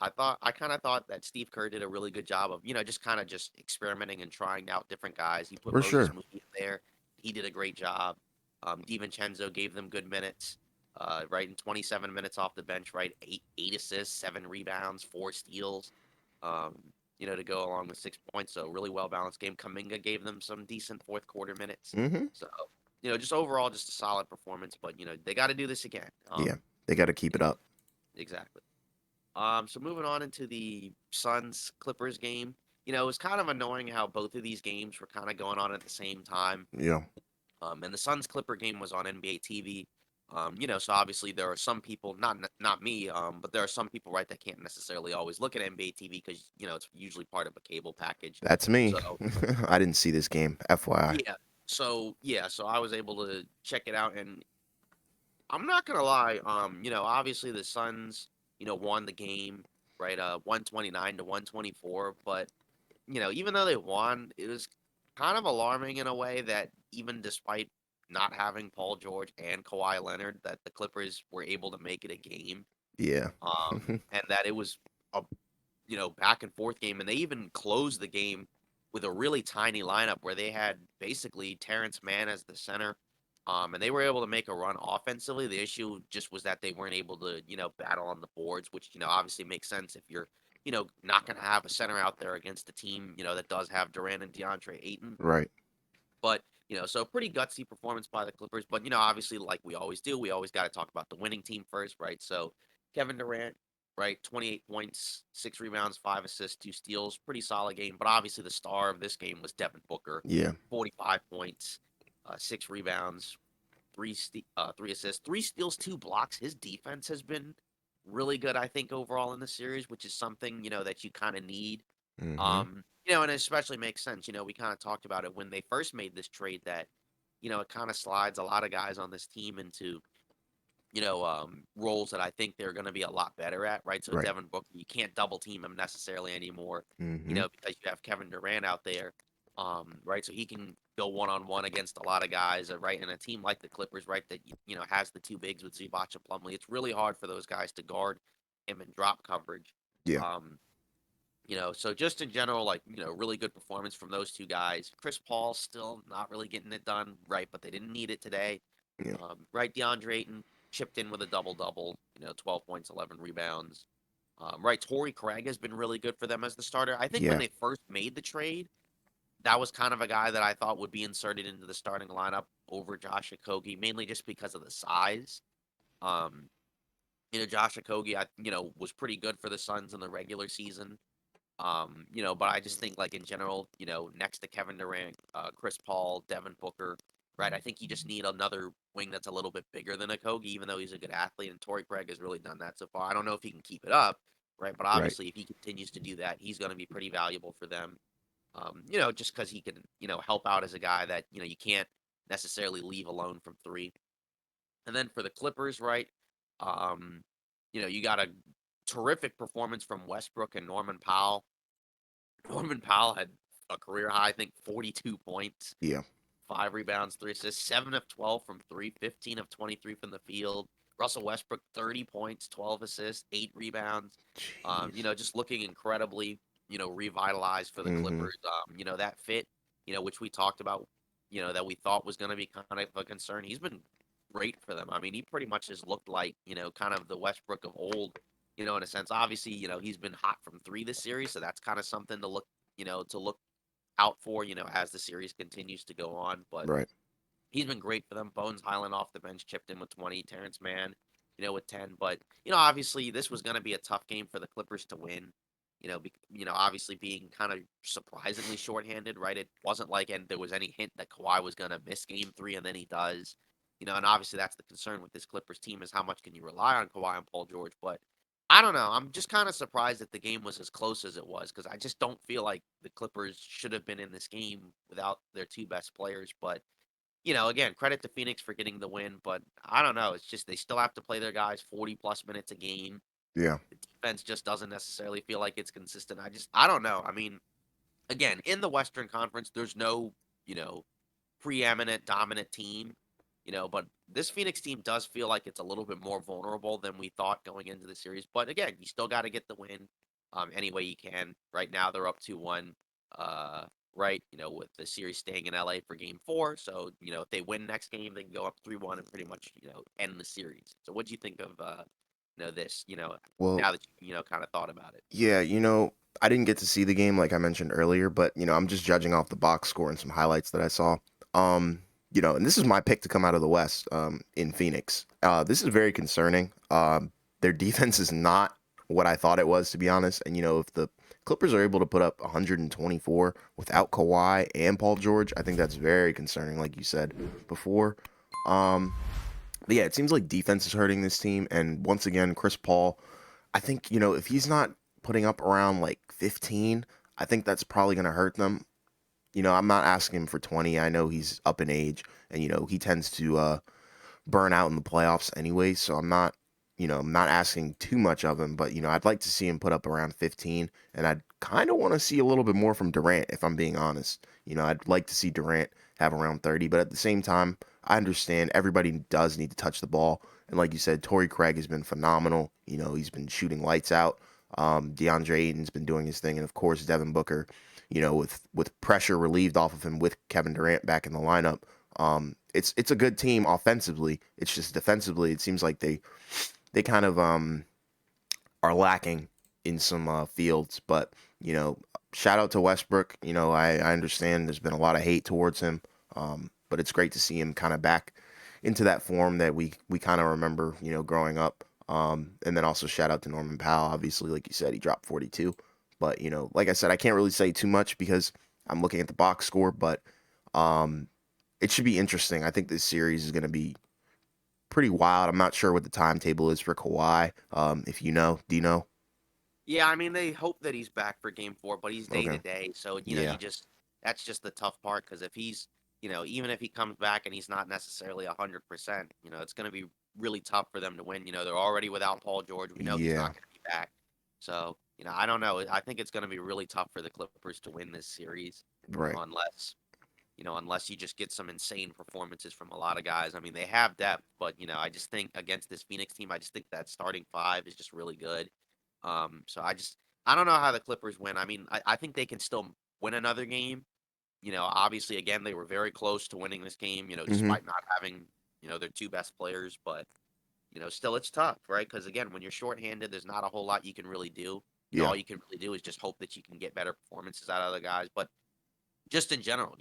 I kind of thought that Steve Kerr did a really good job of, just kind of just experimenting and trying out different guys. He put For Moses sure. Moody in there. He did a great job. DiVincenzo gave them good minutes. Right in 27 minutes off the bench, right? Eight assists, 7 rebounds, 4 steals. Um, to go along with 6 points. So really well balanced game. Kaminga gave them some decent fourth quarter minutes. Hmm. So just overall, just a solid performance. But they got to do this again. Yeah. They got to keep it up. Exactly. So moving on into the Suns Clippers game, it was kind of annoying how both of these games were kind of going on at the same time. Yeah. And the Suns Clipper game was on NBA TV. So obviously there are some people, not me, but there are some people, right, that can't necessarily always look at NBA TV because it's usually part of a cable package. That's me. So I didn't see this game. FYI. so I was able to check it out, and I'm not gonna lie. Obviously the Suns, won the game, right? 129 to 124. But even though they won, it was kind of alarming in a way that even despite not having Paul George and Kawhi Leonard, that the Clippers were able to make it a game. Yeah. And that it was a back and forth game, and they even closed the game with a really tiny lineup where they had basically Terrence Mann as the center, and they were able to make a run offensively. The issue just was that they weren't able to, battle on the boards, which obviously makes sense if you're, not going to have a center out there against a team, that does have Durant and DeAndre Ayton. Right. But, so pretty gutsy performance by the Clippers. But, obviously, like we always do, we always got to talk about the winning team first, right? So Kevin Durant, right, 28 points, 6 rebounds, 5 assists, 2 steals, pretty solid game. But obviously, the star of this game was Devin Booker, Yeah. 45 points, 6 rebounds, 3 assists, 3 steals, 2 blocks. His defense has been really good, I think, overall in the series, which is something that you kind of need. Hmm. And it especially makes sense. We kind of talked about it when they first made this trade that, it kind of slides a lot of guys on this team into, roles that I think they're going to be a lot better at, right? So Right. Devin Booker, you can't double team him necessarily anymore, Hmm. because you have Kevin Durant out there, right? So he can go one on one against a lot of guys, right? And a team like the Clippers, right, that has the two bigs with Zubac and Plumlee, it's really hard for those guys to guard him in drop coverage. Yeah. Um, so just in general, like, really good performance from those two guys. Chris Paul still not really getting it done, right? But they didn't need it today. Yeah. Right, DeAndre Ayton chipped in with a double double, 12 points, 11 rebounds. Right, Torrey Craig has been really good for them as the starter. I think when Yeah. they first made the trade, that was kind of a guy that I thought would be inserted into the starting lineup over Josh Okogie, mainly just because of the size. Um, Josh Okogie, was pretty good for the Suns in the regular season. But I just think like in general, next to Kevin Durant, Chris Paul, Devin Booker, right? I think you just need another wing that's a little bit bigger than a Kogi, even though he's a good athlete, and Torrey Craig has really done that so far. I don't know if he can keep it up, right? But Right. obviously, if he continues to do that, he's going to be pretty valuable for them. Just because he can, help out as a guy that you can't necessarily leave alone from three. And then for the Clippers, right? Um, you got a terrific performance from Westbrook and Norman Powell. Norman Powell had a career high, I think, 42 points, Yeah. 5 rebounds, 3 assists, 7 of 12 from three, 15 of 23 from the field. Russell Westbrook, 30 points, 12 assists, 8 rebounds. Jeez. Just looking incredibly, revitalized for the Hmm. Clippers. That fit, which we talked about, that we thought was going to be kind of a concern. He's been great for them. I mean, he pretty much has looked like, kind of the Westbrook of old, in a sense. Obviously, he's been hot from three this series, so that's kind of something to look out for, as the series continues to go on. But Right. he's been great for them. Bones Highland off the bench chipped in with 20. Terrence Mann, with 10. But obviously this was going to be a tough game for the Clippers to win. Obviously being kind of surprisingly shorthanded, right? It wasn't like and there was any hint that Kawhi was going to miss Game 3, and then he does. And obviously that's the concern with this Clippers team is how much can you rely on Kawhi and Paul George. But I don't know. I'm just kind of surprised that the game was as close as it was because I just don't feel like the Clippers should have been in this game without their two best players. But again, credit to Phoenix for getting the win, but I don't know. It's just they still have to play their guys 40 plus minutes a game. Yeah. The defense just doesn't necessarily feel like it's consistent. I don't know. I mean, again, in the Western Conference, there's no, you know, preeminent dominant team, but this Phoenix team does feel like it's a little bit more vulnerable than we thought going into the series. But again, you still got to get the win any way you can. Right now, they're up 2-1. Uh, right, with the series staying in LA for Game 4. So if they win next game, they can go up 3-1 and pretty much end the series. So what do you think of this? Well, Now that you kind of thought about it. yeah, I didn't get to see the game like I mentioned earlier, but I'm just judging off the box score and some highlights that I saw. And this is my pick to come out of the West, in Phoenix. This is very concerning. Their defense is not what I thought it was, to be honest. And if the Clippers are able to put up 124 without Kawhi and Paul George, I think that's very concerning, like you said before. Um, but yeah, it seems like defense is hurting this team, and once again, Chris Paul. I think, if he's not putting up around like 15, I think that's probably going to hurt them. I'm not asking him for 20. I know he's up in age and, he tends to burn out in the playoffs anyway. So I'm not asking too much of him, but, I'd like to see him put up around 15. And I'd kind of want to see a little bit more from Durant, if I'm being honest. I'd like to see Durant have around 30, but at the same time, I understand everybody does need to touch the ball. And like you said, Torrey Craig has been phenomenal. He's been shooting lights out. DeAndre Ayton's been doing his thing. And of course, Devin Booker, with pressure relieved off of him with Kevin Durant back in the lineup. It's a good team offensively. It's just defensively, it seems like they kind of are lacking in some fields. But shout out to Westbrook. I understand there's been a lot of hate towards him, but it's great to see him kind of back into that form that we kind of remember, growing up. And then also shout out to Norman Powell. Obviously, like you said, he dropped 42. But like I said, I can't really say too much because I'm looking at the box score. But um, it should be interesting. I think this series is going to be pretty wild. I'm not sure what the timetable is for Kawhi. If you know, do you know? Yeah, I mean, they hope that he's back for Game 4, but he's day to Okay. day. So, Yeah. that's just the tough part because if he's, even if he comes back and he's not necessarily 100%, it's going to be really tough for them to win. They're already without Paul George. We know he's Yeah. not going to be back. So, I don't know. I think it's going to be really tough for the Clippers to win this series, Right. unless you just get some insane performances from a lot of guys. I mean, they have depth, but, I just think against this Phoenix team, I just think that starting five is just really good. So I don't know how the Clippers win. I mean, I think they can still win another game. Obviously, again, they were very close to winning this game, Mm-hmm. despite not having, their two best players. But, still it's tough, right? Because again, when you're shorthanded, there's not a whole lot you can really do. Yeah. All you can really do is just hope that you can get better performances out of the guys. But just in general,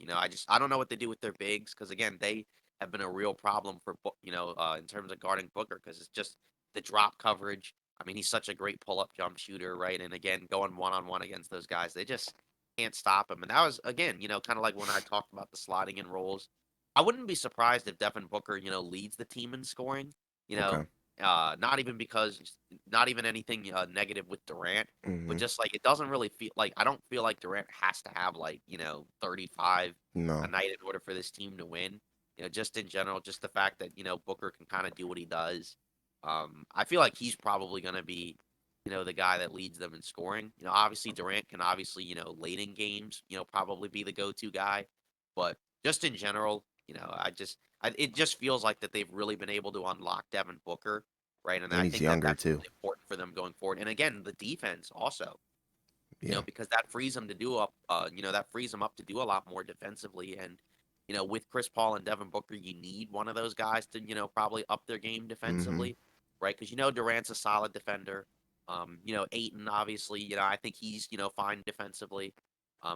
I don't know what they do with their bigs because again, they have been a real problem for in terms of guarding Booker because it's just the drop coverage. I mean, he's such a great pull-up jump shooter, right? And again, going one-on-one against those guys, they just can't stop him. And that was again, kind of like when I talked about the sliding in roles. I wouldn't be surprised if Devin Booker, leads the team in scoring. You know, Okay. not even anything negative with Durant, but Mm-hmm. just like it doesn't really feel like I don't feel like Durant has to have like 35 a No. night in order for this team to win. Just in general, just the fact that Booker can kind of do what he does. I feel like he's probably going to be the guy that leads them in scoring. Obviously Durant can obviously late in games probably be the go-to guy, but just in general, it just feels like that they've really been able to unlock Devin Booker, right? And And I he's think that younger that's too. really important for them going forward. And again, the defense also, Yeah. because that frees them to that frees them up to do a lot more defensively. And with Chris Paul and Devin Booker, you need one of those guys to probably up their game Mm-hmm. defensively, right? Because Durant's a solid defender. Aiton obviously, I think he's fine defensively.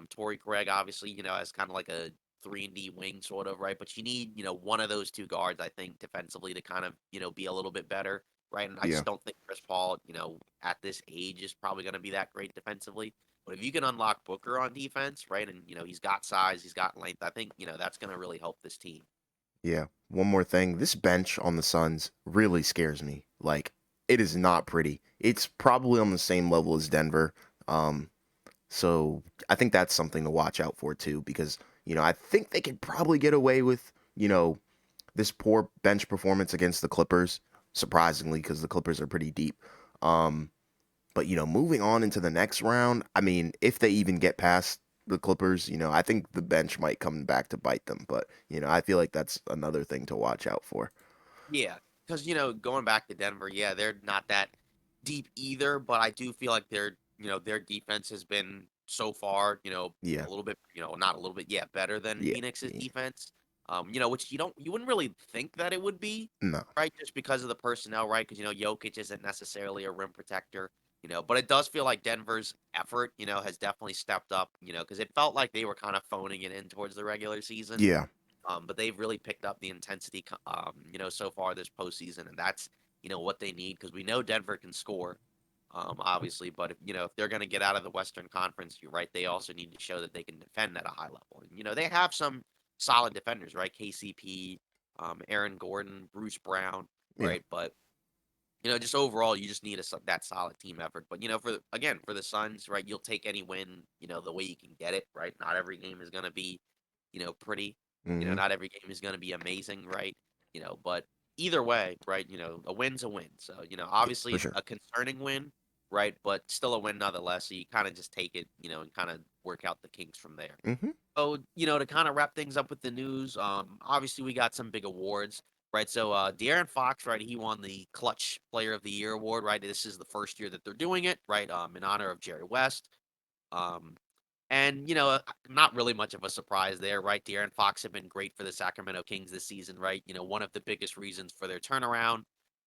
Torrey Craig obviously, as kind of like a 3-and-D wing sort of, right? But you need one of those two guards, I think, defensively to kind of be a little bit better, right? And I Yeah. just don't think Chris Paul, at this age is probably going to be that great defensively. But if you can unlock Booker on defense, right, and he's got size, he's got length, I think that's going to really help this team. Yeah. One more thing. This bench on the Suns really scares me. Like, it is not pretty. It's probably on the same level as Denver. Um, so I think that's something to watch out for too, because, I think they could probably get away with, this poor bench performance against the Clippers, surprisingly, because the Clippers are pretty deep. Um, but moving on into the next round, I mean, if they even get past the Clippers, I think the bench might come back to bite them. But I feel like that's another thing to watch out for. Yeah, because going back to Denver, yeah, they're not that deep either, but I do feel like their defense has been so far, Yeah, a little bit, not a little bit, yeah, better than yeah, Phoenix's yeah. defense. Which you wouldn't really think that it would be, No, right? Just because of the personnel, right? Because Jokic isn't necessarily a rim protector, but it does feel like Denver's effort, has definitely stepped up, because it felt like they were kind of phoning it in towards the regular season. yeah, But they've really picked up the intensity, so far this postseason, and that's what they need because we know Denver can score, obviously. But if they're going to get out of the Western Conference, you're right. They also need to show that they can defend at a high level, and they have some solid defenders, right? KCP, Aaron Gordon, Bruce Brown, yeah, right? But just overall, you just need that solid team effort. But for the Suns, right? You'll take any win, the way you can get it, right? Not every game is going to be, pretty. hmm, Not every game is going to be amazing, right? But either way, right? A win's a win. So yeah, for obviously sure. a concerning win, right? But still a win nonetheless. So you kind of just take it, and kind of work out the kinks from there. Hmm. So, to kind of wrap things up with the news, obviously we got some big awards, right? So, De'Aaron Fox, right, he won the Clutch Player of the Year award, right? This is the first year that they're doing it, right? In honor of Jerry West. Um, and not really much of a surprise there, right? De'Aaron Fox have been great for the Sacramento Kings this season, right? One of the biggest reasons for their turnaround,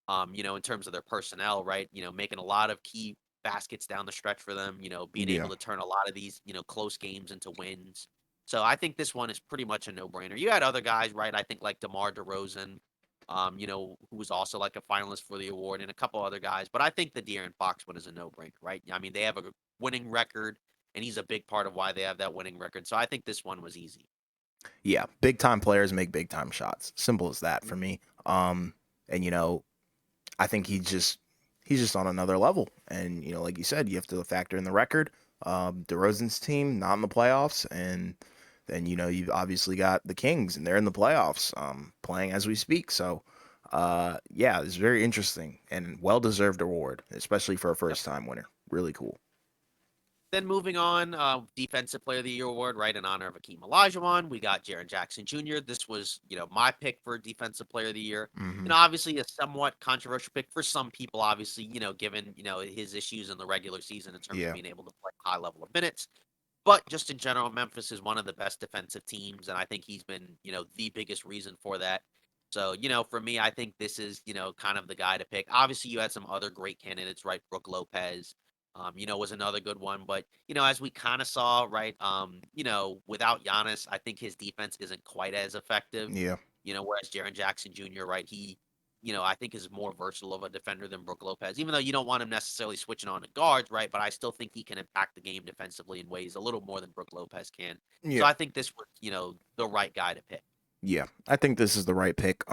in terms of their personnel, right? Making a lot of key baskets down the stretch for them, being able Yeah, to turn a lot of these, close games into wins. So I think this one is pretty much a no-brainer. You had other guys, right? I think like DeMar DeRozan, who was also like a finalist for the award, and a couple other guys. But I think the De'Aaron Fox one is a no-brainer, right? I mean, they have a winning record, and he's a big part of why they have that winning record. So I think this one was easy. yeah. Big time players make big time shots. Simple as that Mm. for me. And I think he's just on another level. And like you said, you have to factor in the record. DeRozan's team not in the playoffs, and then you've obviously got the Kings, and they're in the playoffs, playing as we speak. So, yeah, it's very interesting and well deserved award, especially for a Yep. first time winner. Really cool. Then moving on, Defensive Player of the Year award, right, in honor of Akeem Olajuwon. We got Jaren Jackson Jr. This was, my pick for Defensive Player of the Year. Hmm. Obviously a somewhat controversial pick for some people, obviously, given, his issues in the regular season in terms of Yeah, being able to play high level of minutes. But just in general, Memphis is one of the best defensive teams, and I think he's been, the biggest reason for that. So, for me, I think this is, kind of the guy to pick. Obviously, you had some other great candidates, right? Brooke Lopez, was another good one. But, as we kind of saw, right, without Giannis, I think his defense isn't quite as effective. yeah, Whereas Jaren Jackson Jr., right, he I think is more versatile of a defender than Brooke Lopez, even though you don't want him necessarily switching on to guards, right? But I still think he can impact the game defensively in ways a little more than Brooke Lopez can. So yeah, I think this was, the right guy to pick. yeah. I think this is the right pick.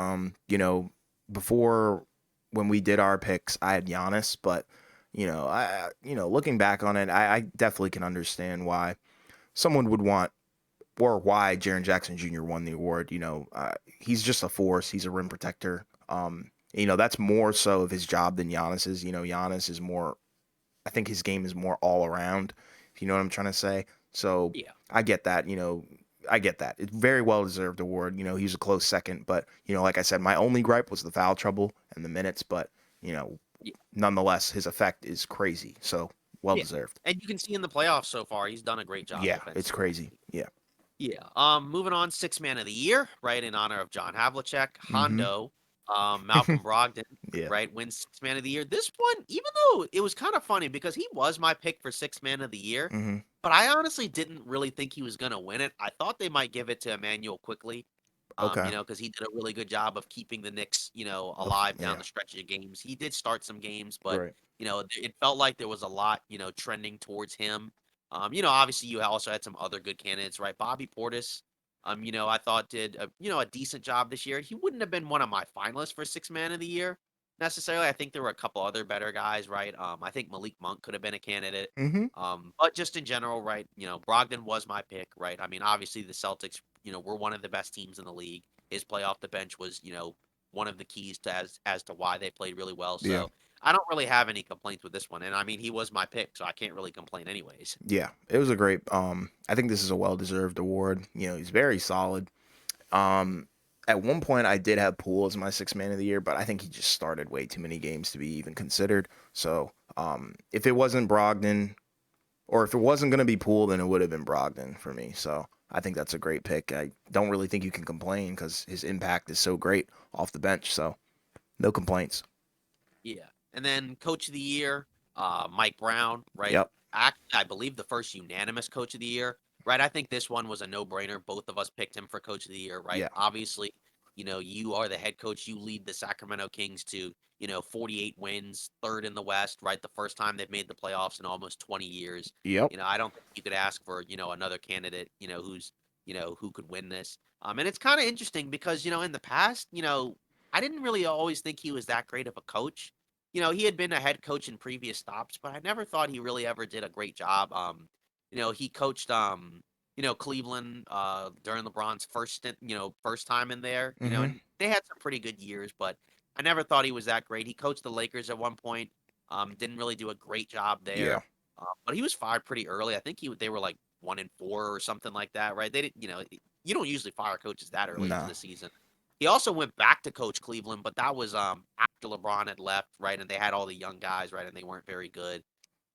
Before when we did our picks, I had Giannis, but looking back on it, I definitely can understand why someone would want, or why Jaren Jackson Jr. won the award. He's just a force. He's a rim protector. That's more so of his job than Giannis's. Giannis is more. I think his game is more all around. If you know what I'm trying to say. So Yeah. I get that. I get that. It's very well deserved award. He's a close second, but like I said, my only gripe was the foul trouble and the minutes. But you know, Yeah. nonetheless, his effect is crazy. So well Yeah. deserved. And you can see in the playoffs so far, he's done a great job Yeah, it's defensively. crazy. Yeah. Yeah. Moving on, six man of the year, right, in honor of John Havlicek, Mm-hmm. Hondo, Malcolm Brogdon, Yeah. right, wins six man of the year. This one, even though it was kind of funny because he was my pick for six man of the year, Mm-hmm. but I honestly didn't really think he was gonna win it. I thought they might give it to Emmanuel quickly, Okay. because he did a really good job of keeping the Knicks, Of alive down yeah. the stretch of games. He did start some games, but Right. it felt like there was a lot, trending towards him. Obviously you also had some other good candidates, right? Bobby Portis, I thought did a decent job this year. He wouldn't have been one of my finalists for sixth man of the year necessarily. I think there were a couple other better guys, right? I think Malik Monk could have been a candidate. Mm-hmm. But just in general, right? Brogdon was my pick, right? I mean, obviously the Celtics, were one of the best teams in the league. His play off the bench was, one of the keys to as to why they played really well. Yeah. So I don't really have any complaints with this one. And I mean, he was my pick, so I can't really complain anyways. Yeah. It was a great. I think this is a well-deserved award. He's very solid. Um, at one point, I did have Poole as my sixth man of the year, but I think he just started way too many games to be even considered. So, if it wasn't Brogdon, or if it wasn't going to be Poole, then it would have been Brogdon for me. So, I think that's a great pick. I don't really think you can complain because his impact is so great off the bench. So, no complaints. Yeah. And then coach of the year, Mike Brown, right? Yep. Actually, I believe the first unanimous coach of the year, right? I think this one was a no-brainer. Both of us picked him for coach of the year, right? Yeah. Obviously, you are the head coach. You lead the Sacramento Kings to, 48 wins, third in the West, right? The first time they've made the playoffs in almost 20 years. Yep. I don't think you could ask for, another candidate, who could win this. And it's kind of interesting because, in the past, I didn't really always think he was that great of a coach. He had been a head coach in previous stops, but I never thought he really ever did a great job. He coached Cleveland during LeBron's first stint, first time in there, Mm-hmm. and they had some pretty good years, but I never thought he was that great. He coached the Lakers at one point. Didn't really do a great job Yeah. there. But he was fired pretty early. I think they were like 1-4 or something like that, right? They didn't, you don't usually fire coaches that early into No. the season. He also went back to coach Cleveland, but that was after LeBron had left, right? And they had all the young guys, right? And they weren't very good.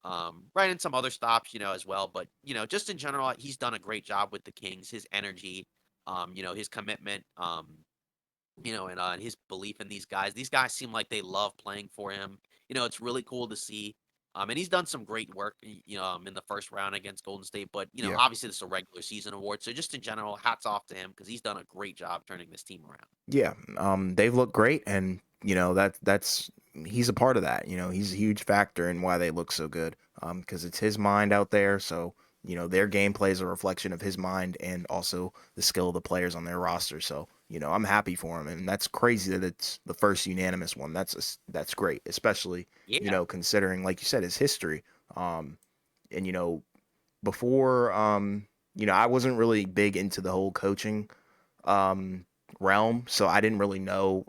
Right, and some other stops, as well. But just in general, he's done a great job with the Kings. His energy, his commitment, and his belief in these guys. These guys seem like they love playing for him. It's really cool to see. And he's done some great work, in the first round against Golden State. But Yeah. obviously this is a regular season award. So just in general, hats off to him because he's done a great job turning this team around. Yeah. They've looked great, and that's he's a part of that. He's a huge factor in why they look so good. Because it's his mind out there, so their gameplay is a reflection of his mind and also the skill of the players on their roster. So I'm happy for him, and that's crazy that it's the first unanimous one. That's great, especially Yeah, considering, like you said, his history. And before I wasn't really big into the whole coaching um, realm, so I didn't really know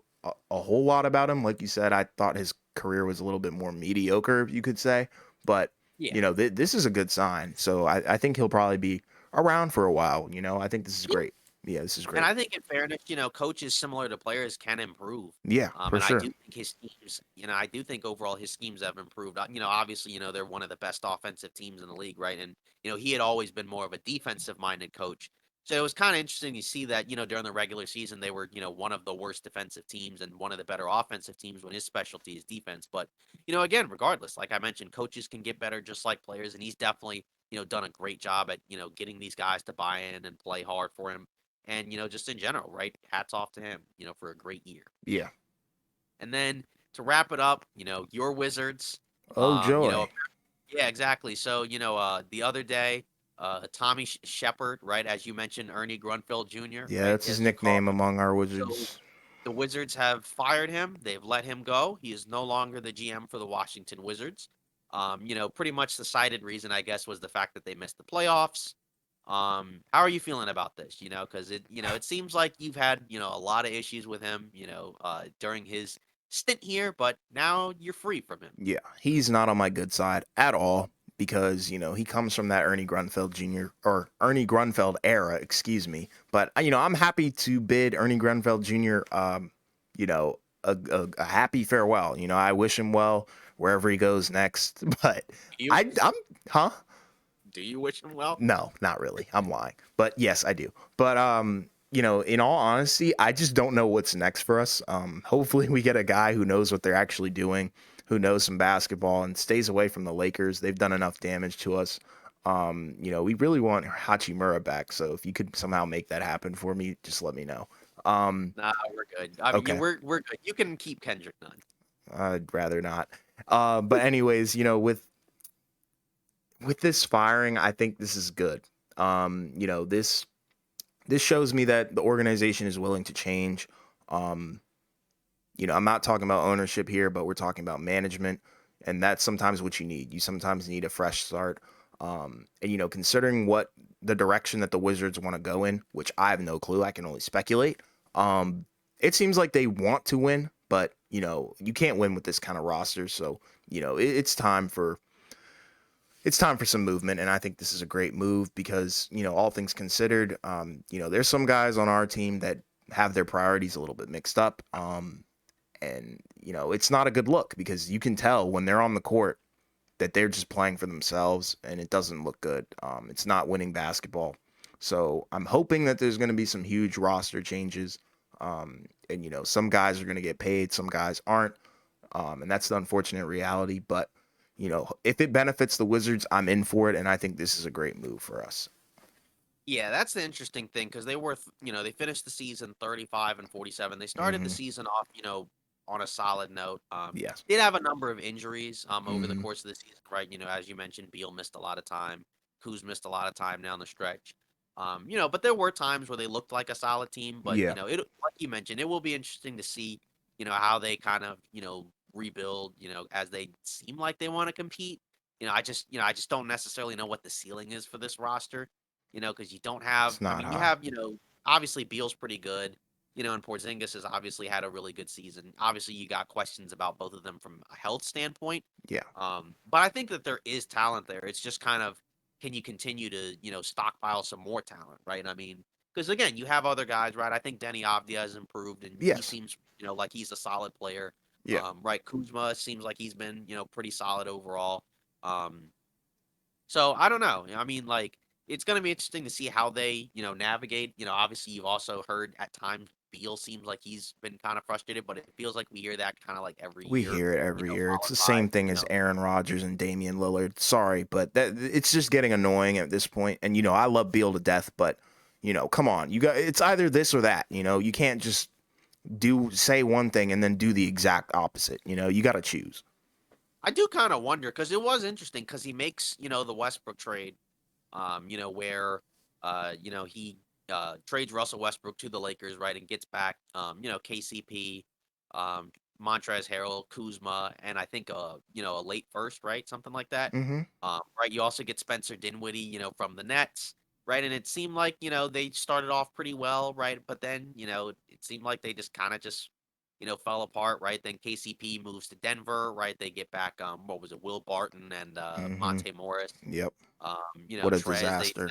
a whole lot about him. Like you said, I thought his career was a little bit more mediocre, you could say. But yeah. this is a good sign. So I think he'll probably be around for a while. I think this is great. Yeah, this is And great. I think in fairness, coaches similar to players can improve. Yeah, for And I sure. do think his schemes, I do think overall his schemes have improved. Obviously, they're one of the best offensive teams in the league, right? And, he had always been more of a defensive minded coach. So it was kind of interesting to see that, during the regular season, they were, one of the worst defensive teams and one of the better offensive teams when his specialty is defense. But, again, regardless, like I mentioned, coaches can get better just like players. And he's definitely, done a great job at, getting these guys to buy in and play hard for him and just in general, right? Hats off to him, for a great year. Yeah. And then to wrap it up, your Wizards, Oh, um, you joy. know, yeah, exactly. So the other day, Tommy Shepard, right, as you mentioned, Ernie Grunfeld Jr., Yeah, right, that's his as you call nickname him. among our So wizards. the Wizards have fired him. They've let him go. He is no longer the GM for the Washington Wizards. Pretty much the cited reason, I guess, was the fact that they missed the playoffs. How are you feeling about this? Because it seems like you've had, a lot of issues with him, during his stint here, but now you're free from him. Yeah, he's not on my good side at all because, he comes from that Ernie Grunfeld Jr. or Ernie Grunfeld era, excuse me. But, I'm happy to bid Ernie Grunfeld Jr., a happy farewell. I wish him well wherever he goes next. But Do you I'm, huh? do you wish him well? No, not really. I'm lying. But yes, I do. But in all honesty, I just don't know what's next for us. Hopefully we get a guy who knows what they're actually doing, who knows some basketball and stays away from the Lakers. They've done enough damage to us. We really want Hachimura back. So if you could somehow make that happen for me, just let me know. Um, Nah, we're good. I mean, okay. we're good. You can keep Kendrick Nunn. I'd rather not. But anyways, with this firing, I think this is good. This this shows me that the organization is willing to change. Um, I'm not talking about ownership here, but we're talking about management, and that's sometimes what you need. You sometimes need a fresh start. And considering what the direction that the Wizards want to go in, which I have no clue, I can only speculate. Um, it seems like they want to win, but you can't win with this kind of roster. So it's time for some movement, and I think this is a great move because all things considered, there's some guys on our team that have their priorities a little bit mixed up. And it's not a good look because you can tell when they're on the court that they're just playing for themselves, and it doesn't look good. It's not winning basketball. So I'm hoping that there's going to be some huge roster changes. And some guys are going to get paid, some guys aren't. And that's the unfortunate reality. But if it benefits the Wizards, I'm in for it, and I think this is a great move for us. Yeah, that's the interesting thing because they were, they finished the season 35 and 47. They started the Hmm. season off, on a solid note. Yes. Did have a number of injuries over the Hmm. course of the season, right? As you mentioned, Beal missed a lot of time, Kuz missed a lot of time down the stretch. But there were times where they looked like a solid team. But Yeah. it like you mentioned, it will be interesting to see, how they kind of, rebuild, as they seem like they want to compete. I just don't necessarily know what the ceiling is for this roster. Because you don't have, It's I not mean, you high. have, obviously Beal's pretty good, and Porzingis has obviously had a really good season. Obviously, you got questions about both of them from a health standpoint. Yeah. But I think that there is talent there. It's just kind of, can you continue to, stockpile some more talent, right? I mean, because again, you have other guys, right? I think Denny Avdia has improved and he Yes. seems, like he's a solid player. Yeah. Right. Kuzma seems like he's been, pretty solid overall. Um, so I don't know. I mean, like it's going to be interesting to see how they, navigate. Obviously you've also heard at times Beal seems like he's been kind of frustrated, but it feels like we hear that kind of like every We year. hear it every year. It's Followed the by, same thing as Aaron Rodgers and Damian Lillard. Sorry, but it's just getting annoying at this point. And I love Beal to death, but come on. It's either this or that. You can't just say one thing and then do the exact opposite. You got to choose. I do kind of wonder because it was interesting because he makes the Westbrook trade, where he trades Russell Westbrook to the Lakers, right, and gets back KCP, um, Montrezl Harrell, Kuzma, and I think a late first, right, something like that. Mm-hmm. Right, you also get Spencer Dinwiddie, from the Nets, right, and it seemed like they started off pretty well, right, but then it seemed like they just kind of just fell apart, right? Then KCP moves to Denver, right? They get back what was it, Will Barton and Mm-hmm. Monte Morris. Yep. Um, What a Trez they disaster.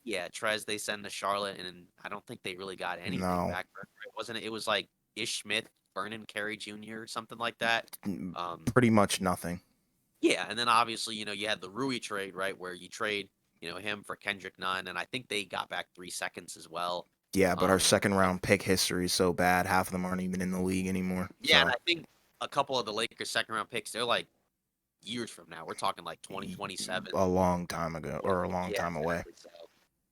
yeah, Trez they send to Charlotte, and I don't think they really got anything No. back for it, right? Wasn't it? It was like Ish Smith, Vernon Carey Jr., or something like that. Pretty much nothing. Yeah, and then obviously you had the Rui trade, right, where you trade him for Kendrick Nunn, and I think they got back 3 seconds as well. Yeah, but our Um, second round pick history is so bad. Half of them aren't even in the league anymore. yeah, and So I think a couple of the Lakers second round picks, they're like years from now. We're talking like y- 2027. a long time ago or a long Yeah, time away. exactly. So,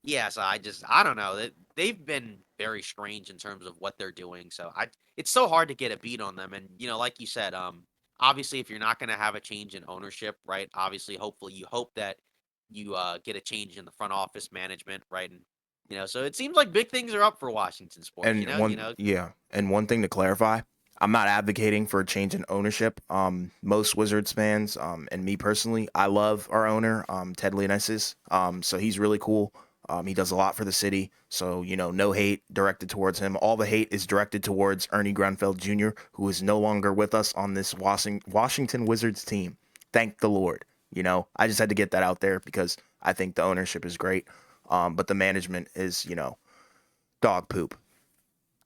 yeah, so I don't know. They've been very strange in terms of what they're doing. So it's so hard to get a beat on them. And like you said, obviously if you're not going to have a change in ownership, right? Obviously, hopefully you hope that you get a change in the front office management, right? And so it seems like big things are up for Washington sports. And one thing to clarify, I'm not advocating for a change in ownership. Most Wizards fans, and me personally, I love our owner, Ted Leonsis. So he's really cool. He does a lot for the city. So no hate directed towards him. All the hate is directed towards Ernie Grunfeld Jr., who is no longer with us on this Washington Wizards team. Thank the Lord. I just had to get that out there because I think the ownership is great. But the management is, dog poop.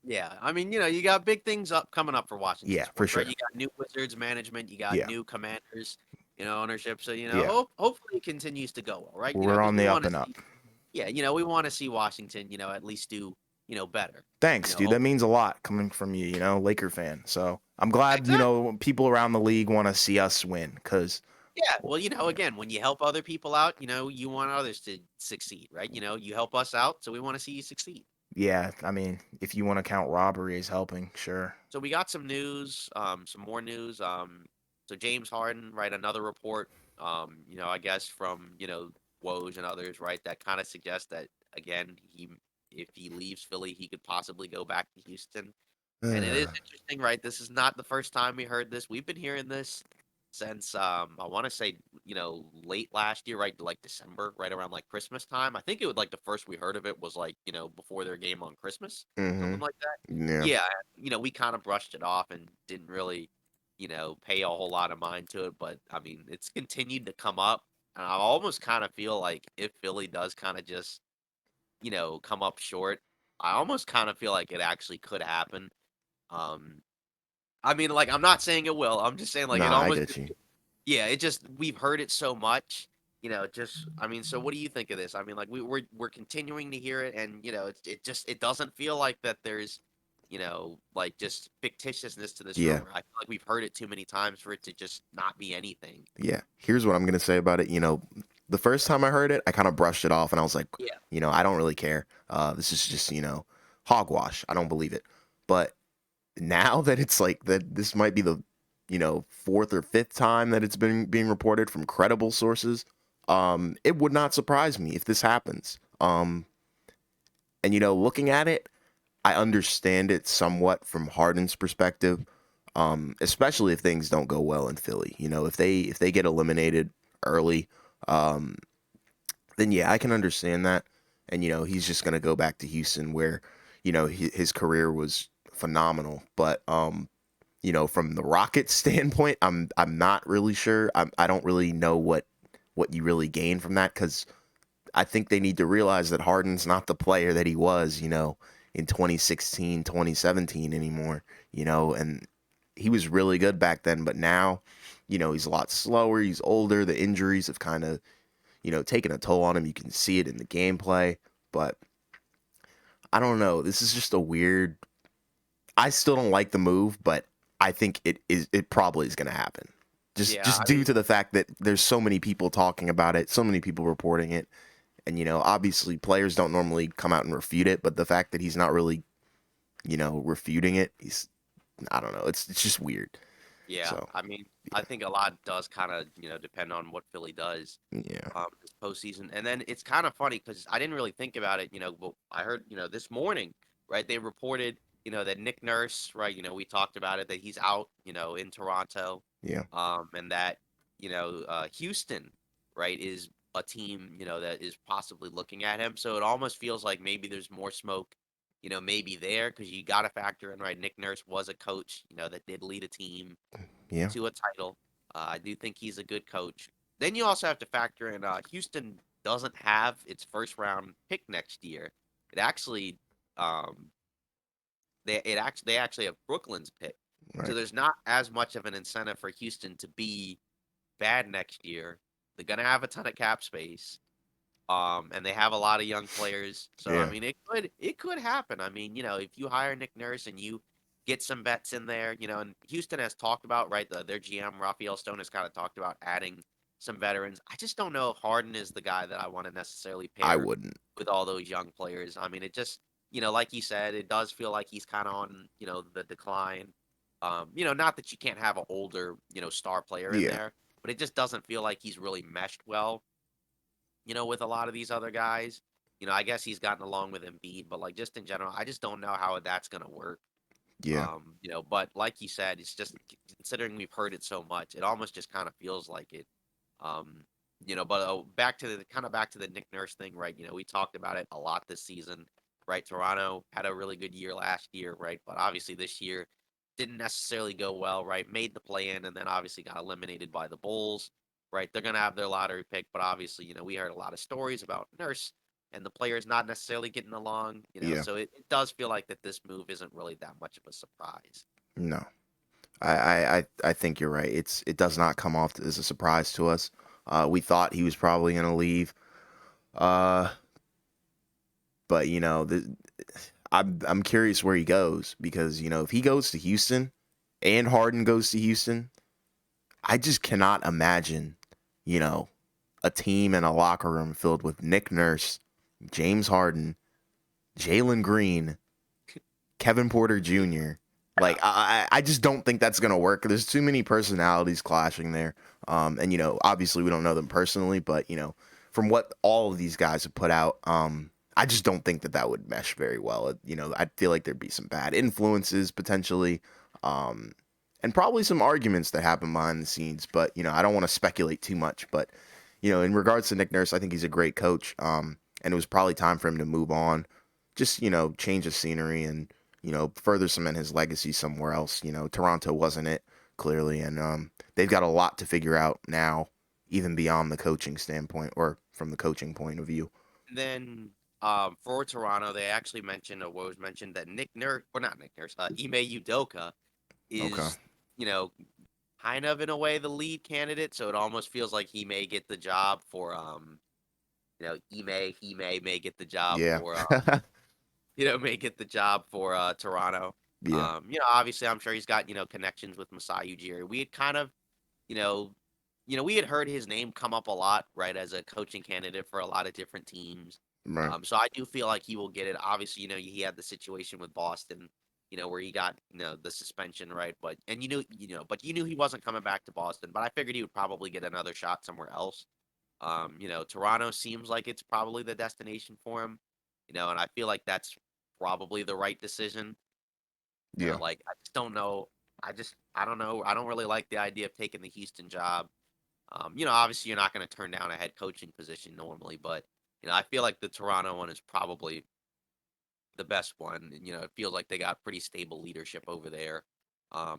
Yeah, I mean, you got big things up coming up for Washington Yeah, for sports, right? sure. You got new Wizards management, you got Yeah, new Commanders, ownership. So yeah. hopefully it continues to go well, right? We're Because on we the up want to and up. see, yeah, we want to see Washington, at least do, better. Thanks, dude. That Hopefully. means a lot coming from you, Laker fan. So I'm glad, Exactly. people around the league want to see us win because, Yeah. Well, again, when you help other people out, you want others to succeed, right? You help us out, so we want to see you succeed. yeah, I mean, if you want to count robbery as helping, sure. So we got some news, some more news. So James Harden, right? Another report, I guess from Woj and others, right? That kind of suggests that again if he leaves Philly, he could possibly go back to Houston. And it is interesting, right? This is not the first time we heard this. We've been hearing this since I want to say, late last year, right? Like December, right around like Christmas time. I think it was like the first we heard of it was like, before their game on Christmas, Mm-hmm. something like that. Yeah. Yeah, we kind of brushed it off and didn't really, pay a whole lot of mind to it. But I mean, it's continued to come up. And I almost kind of feel like if Philly does kind of just, come up short, I almost kind of feel like it actually could happen. Um, I mean, like, I'm not saying it will. I'm just saying, like, it Nah, I almost, get you. yeah, it just we've heard it so much, just I mean, so what do you think of this? I mean, like, we're continuing to hear it, and it doesn't feel like that there's, like just fictitiousness to this Yeah. rumor. I feel like we've heard it too many times for it to just not be anything. Yeah. Here's what I'm gonna say about it. The first time I heard it, I kind of brushed it off, and I was like, Yeah, I don't really care. This is just hogwash. I don't believe it. But now that it's like that, this might be the fourth or fifth time that it's been being reported from credible sources. It would not surprise me if this happens. And looking at it, I understand it somewhat from Harden's perspective, especially if things don't go well in Philly. If they get eliminated early, um, then yeah, I can understand that. And he's just gonna go back to Houston, where his career was phenomenal. But from the Rockets standpoint, I'm not really sure. I don't really know what you really gain from that, because I think they need to realize that Harden's not the player that he was, in 2016, 2017 anymore, and he was really good back then, but now, he's a lot slower, he's older, the injuries have kind of, taken a toll on him. You can see it in the gameplay, but I don't know. This is just a weird, I still don't like the move, but I think it probably is going to happen. Just yeah. just I due mean, to the fact that there's so many people talking about it, so many people reporting it. And, obviously players don't normally come out and refute it, but the fact that he's not really, refuting it, I don't know. It's just weird. yeah. So, I mean, I yeah. think a lot does kind of depend on what Philly does. Yeah. This postseason. And then it's kind of funny because I didn't really think about it, but I heard, this morning, right? They reported, that Nick Nurse, right? We talked about it, that he's out, in Toronto, Yeah. and that, Houston, right, is a team, that is possibly looking at him. So it almost feels like maybe there's more smoke, maybe there because you got to factor in, right? Nick Nurse was a coach, that did lead a team Yeah. to a title. I do think he's a good coach. Then you also have to factor in Houston doesn't have its first round pick next year. It actually um they actually have Brooklyn's pick. So Right. there's not as much of an incentive for Houston to be bad next year. They're gonna have a ton of cap space. And they have a lot of young players. So I Yeah. mean, it could happen. I mean, if you hire Nick Nurse and you get some vets in there, and Houston has talked about, right, their GM Raphael Stone has kind of talked about adding some veterans. I just don't know if Harden is the guy that I want to necessarily I pair wouldn't. with all those young players. I mean, it just, like you said, it does feel like he's kind of on, the decline. Not that you can't have an older, star player in Yeah. there, but it just doesn't feel like he's really meshed well, with a lot of these other guys. I guess he's gotten along with Embiid, but like just in general, I just don't know how that's gonna work. Yeah. But like you said, it's just considering we've heard it so much, it almost just kind of feels like it. Um, but back to the Nick Nurse thing, right? We talked about it a lot this season, right? Toronto had a really good year last year, right? But obviously this year didn't necessarily go well, right? Made the play in and then obviously got eliminated by the Bulls, right? They're gonna have their lottery pick, but obviously, we heard a lot of stories about Nurse and the players not necessarily getting along, Yeah. so it does feel like that this move isn't really that much of a surprise. No. I think you're right. It does not come off as a surprise to us. We thought he was probably gonna leave. Uh, but I'm curious where he goes, because if he goes to Houston and Harden goes to Houston, I just cannot imagine, you know, a team and a locker room filled with Nick Nurse, James Harden, Jalen Green, Kevin Porter Jr. Like, I just don't think that's gonna work. There's too many personalities clashing there. And obviously we don't know them personally, but from what all of these guys have put out, I just don't think that that would mesh very well. You know, I feel like there'd be some bad influences potentially, um, and probably some arguments that happen behind the scenes. But you know, I don't want to speculate too much. But you know, in regards to Nick Nurse, I think he's a great coach, and it was probably time for him to move on. Just you know, change of scenery and you know, further cement his legacy somewhere else. You know, Toronto wasn't it clearly, and they've got a lot to figure out now, even beyond the coaching standpoint or from the coaching point of view. Then for Toronto, they actually mentioned, or was mentioned, that Nick Nurse, or not Nick Nurse, Ime Udoka Okay. is, you know, kind of in a way the lead candidate. So it almost feels like he may get the job for, he may get the job Yeah. for, may get the job for Toronto. Yeah. Obviously, I'm sure he's got connections with Masai Ujiri. We had kind of, you know, we had heard his name come up a lot, right, as a coaching candidate for a lot of different teams. Right. So I do feel like he will get it. Obviously, he had the situation with Boston, where he got, the suspension, right? But you knew he wasn't coming back to Boston. But I figured he would probably get another shot somewhere else. Toronto seems like it's probably the destination for him, and I feel like that's probably the right decision. Yeah. Like I just don't know. I don't know. I don't really like the idea of taking the Houston job. Obviously you're not going to turn down a head coaching position normally, but I feel like the Toronto one is probably the best one. And, it feels like they got pretty stable leadership over there.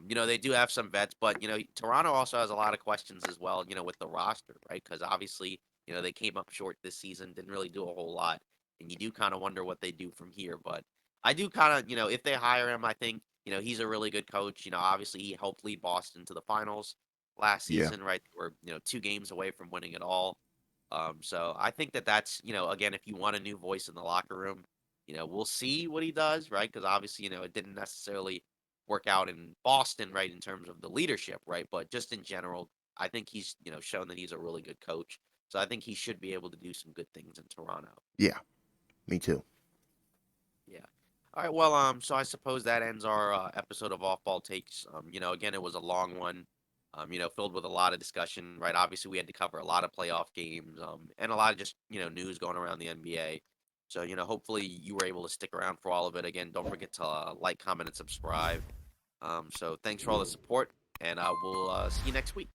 They do have some vets, but Toronto also has a lot of questions as well. With the roster, right? Because obviously, they came up short this season, didn't really do a whole lot, and you do kind of wonder what they do from here. But I do kind of, if they hire him, I think he's a really good coach. Obviously he helped lead Boston to the finals last Yeah. season, right? We're 2 games away from winning it all. So I think that's again, if you want a new voice in the locker room, we'll see what he does, right? Because obviously, it didn't necessarily work out in Boston, right, in terms of the leadership, right? But just in general, I think he's, shown that he's a really good coach. So I think he should be able to do some good things in Toronto. Yeah. Me too. Yeah. All right. Well, so I suppose that ends our episode of Off Ball Takes. Again, it was a long one. Filled with a lot of discussion, right? Obviously, we had to cover a lot of playoff games, and a lot of just news going around the NBA. So hopefully you were able to stick around for all of it. Again, don't forget to like, comment, and subscribe. So thanks for all the support, and we'll see you next week.